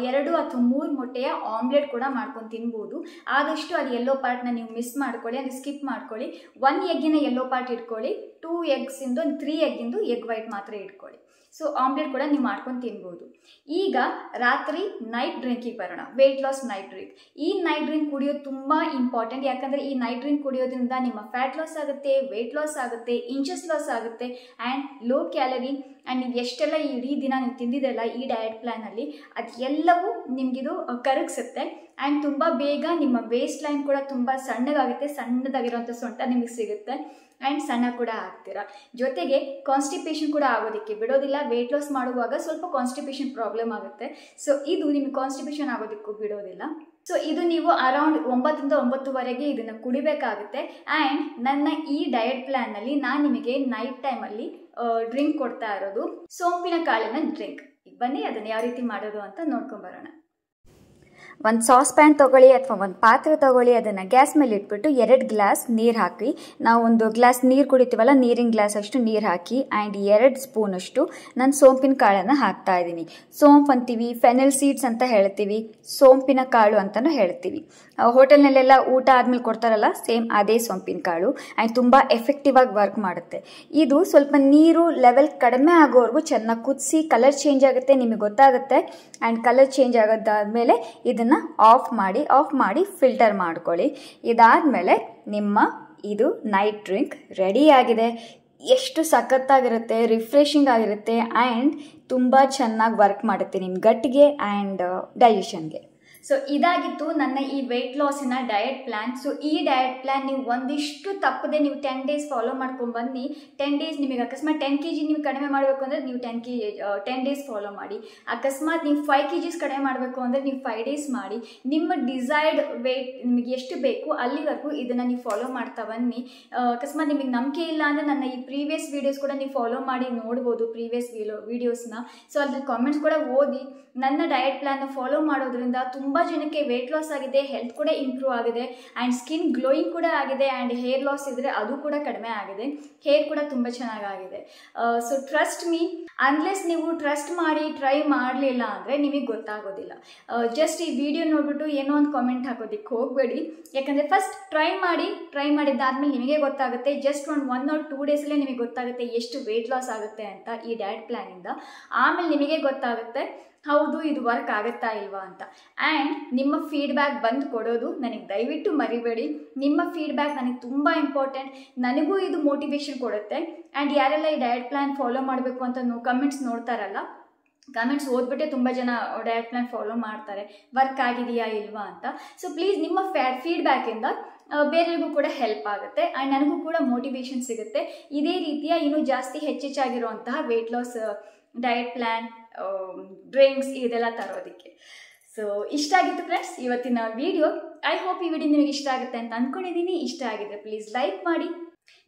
2 ಅಥವಾ 3 ಮೊಟ್ಟೆಯ ಆಮ್ಲೆಟ್ ಕೂಡ ಮಾಡ್ಕೊಂಡು ತಿನ್ಬೋದು. ಆದಷ್ಟು ಅದು ಯೆಲ್ಲೋ ಪಾರ್ಟ್ನ ನೀವು ಮಿಸ್ ಮಾಡ್ಕೊಳ್ಳಿ, ಅದು ಸ್ಕಿಪ್ ಮಾಡ್ಕೊಳ್ಳಿ. 1 ಎಗ್ಗಿನ ಯೆಲ್ಲೋ ಪಾರ್ಟ್ ಇಟ್ಕೊಳ್ಳಿ 2 ಎಗ್ಸಿಂದು ಒಂದು 3 ಎಗ್ಗಿಂದು ಎಗ್ ವೈಟ್ ಮಾತ್ರ ಇಟ್ಕೊಳ್ಳಿ. ಸೊ ಆಮ್ಲೆಟ್ ಕೂಡ ನೀವು ಮಾಡ್ಕೊಂಡು ತಿನ್ಬೋದು. ಈಗ ರಾತ್ರಿ ನೈಟ್ ಡ್ರಿಂಕಿಗೆ ಬರೋಣ, ವೆಯ್ಟ್ ಲಾಸ್ ನೈಟ್ ಡ್ರಿಂಕ್. ಈ ನೈಟ್ ಡ್ರಿಂಕ್ ಕುಡಿಯೋದು ತುಂಬ ಇಂಪಾರ್ಟೆಂಟ್. ಯಾಕಂದರೆ ಈ ನೈಟ್ ಡ್ರಿಂಕ್ ಕುಡಿಯೋದ್ರಿಂದ ನಿಮ್ಮ ಫ್ಯಾಟ್ ಲಾಸ್ ಆಗುತ್ತೆ, ವೆಯ್ಟ್ ಲಾಸ್ ಆಗುತ್ತೆ, ಇಂಚಸ್ ಲಾಸ್ ಆಗುತ್ತೆ ಆ್ಯಂಡ್ ಲೋ ಕ್ಯಾಲರಿ. ಆ್ಯಂಡ್ ನೀವು ಎಷ್ಟೆಲ್ಲ ಇಡೀ ದಿನ ನೀವು ತಿಂದಿದ್ದೆಲ್ಲ ಈ ಡಯಟ್ ಪ್ಲ್ಯಾನಲ್ಲಿ ಅದು ಎಲ್ಲವೂ ನಿಮಗಿದು ಕರಗಿಸುತ್ತೆ. ಆ್ಯಂಡ್ ತುಂಬ ಬೇಗ ನಿಮ್ಮ ವೇಸ್ಟ್ ಲೈನ್ ಕೂಡ ತುಂಬ ಸಣ್ಣಗಾಗುತ್ತೆ, ಸಣ್ಣದಾಗಿರೋಂಥ ಸೊಂಟ ನಿಮಗೆ ಸಿಗುತ್ತೆ ಆ್ಯಂಡ್ ಸಣ್ಣ ಕೂಡ ಆಗ್ತೀರಾ. ಜೊತೆಗೆ ಕಾನ್ಸ್ಟಿಪೇಷನ್ ಕೂಡ ಆಗೋದಕ್ಕೆ ಬಿಡೋದಿಲ್ಲ. ವೆಯ್ಟ್ ಲಾಸ್ ಮಾಡುವಾಗ ಸ್ವಲ್ಪ ಕಾನ್ಸ್ಟಿಪೇಷನ್ ಪ್ರಾಬ್ಲಮ್ ಆಗುತ್ತೆ. ಸೊ ಇದು ನಿಮಗೆ ಕಾನ್ಸ್ಟಿಪೇಷನ್ ಆಗೋದಕ್ಕೂ ಬಿಡೋದಿಲ್ಲ. ಸೊ ಇದು ನೀವು ಅರೌಂಡ್ 9ರಿಂದ 9:30 ಇದನ್ನು ಕುಡಿಬೇಕಾಗುತ್ತೆ. ಆ್ಯಂಡ್ ನನ್ನ ಈ ಡಯಟ್ ಪ್ಲ್ಯಾನಲ್ಲಿ ನಾನು ನಿಮಗೆ ನೈಟ್ ಟೈಮಲ್ಲಿ ಡ್ರಿಂಕ್ ಕೊಡ್ತಾ ಇರೋದು ಸೋಂಪಿನ ಕಾಳಿನ ಡ್ರಿಂಕ್. ಈಗ ಬನ್ನಿ ಅದನ್ನು ಯಾವ ರೀತಿ ಮಾಡೋದು ಅಂತ ನೋಡ್ಕೊಂಬರೋಣ. ಒಂದು ಸಾಸ್ ಪ್ಯಾನ್ ತೊಗೊಳ್ಳಿ ಅಥವಾ ಒಂದು ಪಾತ್ರೆ ತೊಗೊಳ್ಳಿ, ಅದನ್ನು ಗ್ಯಾಸ್ ಮೇಲೆ ಇಟ್ಬಿಟ್ಟು 2 ಗ್ಲಾಸ್ ನೀರು ಹಾಕಿ, ನಾವು ಒಂದು ಗ್ಲಾಸ್ ನೀರು ಕುಡಿತೀವಲ್ಲ ನೀರಿನ ಗ್ಲಾಸ್ ಅಷ್ಟು ನೀರು ಹಾಕಿ ಆ್ಯಂಡ್ 2 ಸ್ಪೂನಷ್ಟು ನಾನು ಸೋಂಪಿನ ಕಾಳನ್ನು ಹಾಕ್ತಾ ಇದ್ದೀನಿ. ಸೋಂಪು ಅಂತೀವಿ, ಫೆನಲ್ ಸೀಡ್ಸ್ ಅಂತ ಹೇಳ್ತೀವಿ, ಸೋಂಪಿನ ಕಾಳು ಅಂತಲೂ ಹೇಳ್ತೀವಿ. ಹೋಟೆಲ್ನಲ್ಲೆಲ್ಲ ಊಟ ಆದಮೇಲೆ ಕೊಡ್ತಾರಲ್ಲ, ಸೇಮ್ ಅದೇ ಸೋಂಪಿನ ಕಾಳು ಆ್ಯಂಡ್ ತುಂಬ ಎಫೆಕ್ಟಿವ್ ಆಗಿ ವರ್ಕ್ ಮಾಡುತ್ತೆ. ಇದು ಸ್ವಲ್ಪ ನೀರು ಲೆವೆಲ್ ಕಡಿಮೆ ಆಗೋವರೆಗೂ ಚೆನ್ನಾಗಿ ಕುದಿಸಿ ಕಲರ್ ಚೇಂಜ್ ಆಗುತ್ತೆ, ನಿಮಗೆ ಗೊತ್ತಾಗುತ್ತೆ. ಆ್ಯಂಡ್ ಕಲರ್ ಚೇಂಜ್ ಆಗೋದಾದಮೇಲೆ ಇದನ್ನು ಆಫ್ ಮಾಡಿ ಫಿಲ್ಟರ್ ಮಾಡ್ಕೊಳ್ಳಿ. ಇದಾದಮೇಲೆ ನಿಮ್ಮ ಇದು ನೈಟ್ ಡ್ರಿಂಕ್ ರೆಡಿಯಾಗಿದೆ. ಎಷ್ಟು ಸಖತ್ತಾಗಿರುತ್ತೆ, ರಿಫ್ರೆಶಿಂಗ್ ಆಗಿರುತ್ತೆ ಆ್ಯಂಡ್ ತುಂಬ ಚೆನ್ನಾಗಿ ವರ್ಕ್ ಮಾಡುತ್ತೆ ನಿಮ್ಮ ಗಟ್ಟಿಗೆ ಆ್ಯಂಡ್ ಡೈಜೆಷನ್ಗೆ. ಸೊ ಇದಾಗಿತ್ತು ನನ್ನ ಈ ವೆಯ್ಟ್ ಲಾಸಿನ ಡಯಟ್ ಪ್ಲ್ಯಾನ್. ಸೊ ಈ ಡಯಟ್ ಪ್ಲ್ಯಾನ್ ನೀವು ಒಂದಿಷ್ಟು ತಪ್ಪದೆ ನೀವು 10 ಡೇಸ್ ಫಾಲೋ ಮಾಡ್ಕೊಂಡು ಬನ್ನಿ. 10 ಡೇಸ್ ನಿಮಗೆ ಅಕಸ್ಮಾತ್ 10 kg ನೀವು ಕಡಿಮೆ ಮಾಡಬೇಕು ಅಂದರೆ ನೀವು 10 ಡೇಸ್ ಫಾಲೋ ಮಾಡಿ. ಅಕಸ್ಮಾತ್ ನೀವು 5 kg ಕಡಿಮೆ ಮಾಡಬೇಕು ಅಂದರೆ ನೀವು 5 ಡೇಸ್ ಮಾಡಿ. ನಿಮ್ಮ ಡಿಸೈರ್ಡ್ ವೆಯ್ಟ್ ನಿಮಗೆ ಎಷ್ಟು ಬೇಕು ಅಲ್ಲಿವರೆಗೂ ಇದನ್ನು ನೀವು ಫಾಲೋ ಮಾಡ್ತಾ ಬನ್ನಿ. ಅಕಸ್ಮಾತ್ ನಿಮಗೆ ನಂಬಿಕೆ ಇಲ್ಲ ಅಂದರೆ ನನ್ನ ಈ ಪ್ರೀವಿಯಸ್ ವೀಡಿಯೋಸ್ ಕೂಡ ನೀವು ಫಾಲೋ ಮಾಡಿ ನೋಡ್ಬೋದು, ಪ್ರೀವಿಯಸ್ ವೀಡಿಯೋಸ್ನ. ಸೊ ಅಲ್ಲಿ ಕಾಮೆಂಟ್ಸ್ ಕೂಡ ಓದಿ. ನನ್ನ ಡಯಟ್ ಪ್ಲ್ಯಾನ್ನ ಫಾಲೋ ಮಾಡೋದ್ರಿಂದ ತುಂಬ ಜನಕ್ಕೆ ವೆಯ್ಟ್ ಲಾಸ್ ಆಗಿದೆ, ಹೆಲ್ತ್ ಕೂಡ ಇಂಪ್ರೂವ್ ಆಗಿದೆ ಆ್ಯಂಡ್ ಸ್ಕಿನ್ ಗ್ಲೋಯಿಂಗ್ ಕೂಡ ಆಗಿದೆ ಆ್ಯಂಡ್ ಹೇರ್ ಲಾಸ್ ಇದ್ದರೆ ಅದು ಕೂಡ ಕಡಿಮೆ ಆಗಿದೆ, ಹೇರ್ ಕೂಡ ತುಂಬ ಚೆನ್ನಾಗಿದೆ. ಸೊ ಟ್ರಸ್ಟ್ ಮೀ, ಅನ್ಲೆಸ್ ನೀವು ಟ್ರಸ್ಟ್ ಮಾಡಿ ಟ್ರೈ ಮಾಡಲಿಲ್ಲ ಅಂದರೆ ನಿಮಗೆ ಗೊತ್ತಾಗೋದಿಲ್ಲ. ಜಸ್ಟ್ ಈ ವಿಡಿಯೋ ನೋಡ್ಬಿಟ್ಟು ಏನೋ ಒಂದು ಕಾಮೆಂಟ್ ಹಾಕೋದಕ್ಕೆ ಹೋಗಬೇಡಿ. ಯಾಕಂದರೆ ಫಸ್ಟ್ ಟ್ರೈ ಮಾಡಿದ್ದಾದ್ಮೇಲೆ ನಿಮಗೆ ಗೊತ್ತಾಗುತ್ತೆ. ಜಸ್ಟ್ ಒಂದು 1 or 2 ಡೇಸಲ್ಲೇ ನಿಮಗೆ ಗೊತ್ತಾಗುತ್ತೆ ಎಷ್ಟು ವೆಯ್ಟ್ ಲಾಸ್ ಆಗುತ್ತೆ ಅಂತ ಈ ಡಯಟ್ ಪ್ಲ್ಯಾನಿಂದ. ಆಮೇಲೆ ನಿಮಗೆ ಗೊತ್ತಾಗುತ್ತೆ ಹೌದು ಇದು ವರ್ಕ್ ಆಗುತ್ತಾ ಇಲ್ವಾ ಅಂತ. ಆ್ಯಂಡ್ ನಿಮ್ಮ ಫೀಡ್ಬ್ಯಾಕ್ ಬಂದು ಕೊಡೋದು ನನಗೆ ದಯವಿಟ್ಟು ಮರಿಬೇಡಿ. ನಿಮ್ಮ ಫೀಡ್ಬ್ಯಾಕ್ ನನಗೆ ತುಂಬ ಇಂಪಾರ್ಟೆಂಟ್, ನನಗೂ ಇದು ಮೋಟಿವೇಶನ್ ಕೊಡುತ್ತೆ. ಆ್ಯಂಡ್ ಯಾರೆಲ್ಲ ಈ ಡಯಟ್ ಪ್ಲ್ಯಾನ್ ಫಾಲೋ ಮಾಡಬೇಕು ಅಂತ ಕಮೆಂಟ್ಸ್ ನೋಡ್ತಾರಲ್ಲ, ಕಮೆಂಟ್ಸ್ ಓದ್ಬಿಟ್ಟೆ ತುಂಬ ಜನ ಡಯಟ್ ಪ್ಲ್ಯಾನ್ ಫಾಲೋ ಮಾಡ್ತಾರೆ, ವರ್ಕ್ ಆಗಿದೆಯಾ ಇಲ್ವಾ ಅಂತ. ಸೊ ಪ್ಲೀಸ್ ನಿಮ್ಮ ಫೀಡ್ಬ್ಯಾಕಿಂದ ಬೇರೆಯವ್ರಿಗೂ ಕೂಡ ಹೆಲ್ಪ್ ಆಗುತ್ತೆ ಆ್ಯಂಡ್ ನನಗೂ ಕೂಡ ಮೋಟಿವೇಶನ್ ಸಿಗುತ್ತೆ ಇದೇ ರೀತಿಯ ಇನ್ನೂ ಜಾಸ್ತಿ ಹೆಚ್ಚೆಚ್ಚಾಗಿರುವಂತಹ weight loss diet plan, drinks ಇದೆಲ್ಲ ತರೋದಕ್ಕೆ. ಸೊ ಇಷ್ಟ ಆಗಿತ್ತು ಫ್ರೆಂಡ್ಸ್ ಇವತ್ತಿನ ವಿಡಿಯೋ. ಐ ಹೋಪ್ ಈ ವಿಡಿಯೋ ನಿಮಗೆ ಇಷ್ಟ ಆಗುತ್ತೆ ಅಂತ ಅಂದ್ಕೊಂಡಿದ್ದೀನಿ. ಇಷ್ಟ ಆಗಿದ್ರೆ ಪ್ಲೀಸ್ ಲೈಕ್ ಮಾಡಿ,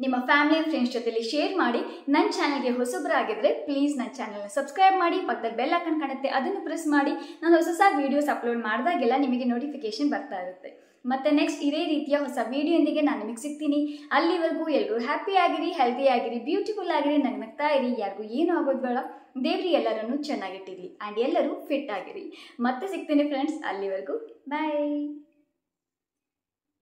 ನಿಮ್ಮ ಫ್ಯಾಮಿಲಿ ಆ್ಯಂಡ್ ಫ್ರೆಂಡ್ಸ್ ಜೊತೆಲಿ ಶೇರ್ ಮಾಡಿ. ನನ್ನ ಚಾನಲ್ಗೆ ಹೊಸಬರಾಗಿದ್ದರೆ ಪ್ಲೀಸ್ ನನ್ನ ಚಾನಲ್ನ ಸಬ್ಸ್ಕ್ರೈಬ್ ಮಾಡಿ, ಪಕ್ಕದಲ್ಲಿ ಬೆಲ್ ಐಕಾನ್ ಕಾಣುತ್ತೆ ಅದನ್ನು ಪ್ರೆಸ್ ಮಾಡಿ. ನಾನು ಹೊಸ ವೀಡಿಯೋಸ್ ಅಪ್ಲೋಡ್ ಮಾಡಿದಾಗೆಲ್ಲ ನಿಮಗೆ ನೋಟಿಫಿಕೇಶನ್ ಬರ್ತಾ ಇರುತ್ತೆ. ಮತ್ತು ನೆಕ್ಸ್ಟ್ ಇದೇ ರೀತಿಯ ಹೊಸ ವಿಡಿಯೋಂದಿಗೆ ನಾನು ನಿಮಗೆ ಸಿಗ್ತೀನಿ. ಅಲ್ಲಿವರೆಗೂ ಎಲ್ಲರೂ ಹ್ಯಾಪಿ ಆಗಿರಿ, ಹೆಲ್ದಿ ಆಗಿರಿ, ಬ್ಯೂಟಿಫುಲ್ ಆಗಿರಿ, ನಗ್ನಗ್ತಾ ಇರಿ. ಯಾರಿಗೂ ಏನೂ ಆಗೋದು ಬೇಡ. ದೇವ್ರಿ ಎಲ್ಲರನ್ನೂ ಚೆನ್ನಾಗಿಟ್ಟಿರಿ ಆ್ಯಂಡ್ ಎಲ್ಲರೂ ಫಿಟ್ ಆಗಿರಿ. ಮತ್ತೆ ಸಿಗ್ತೀನಿ ಫ್ರೆಂಡ್ಸ್, ಅಲ್ಲಿವರೆಗೂ ಬಾಯ್.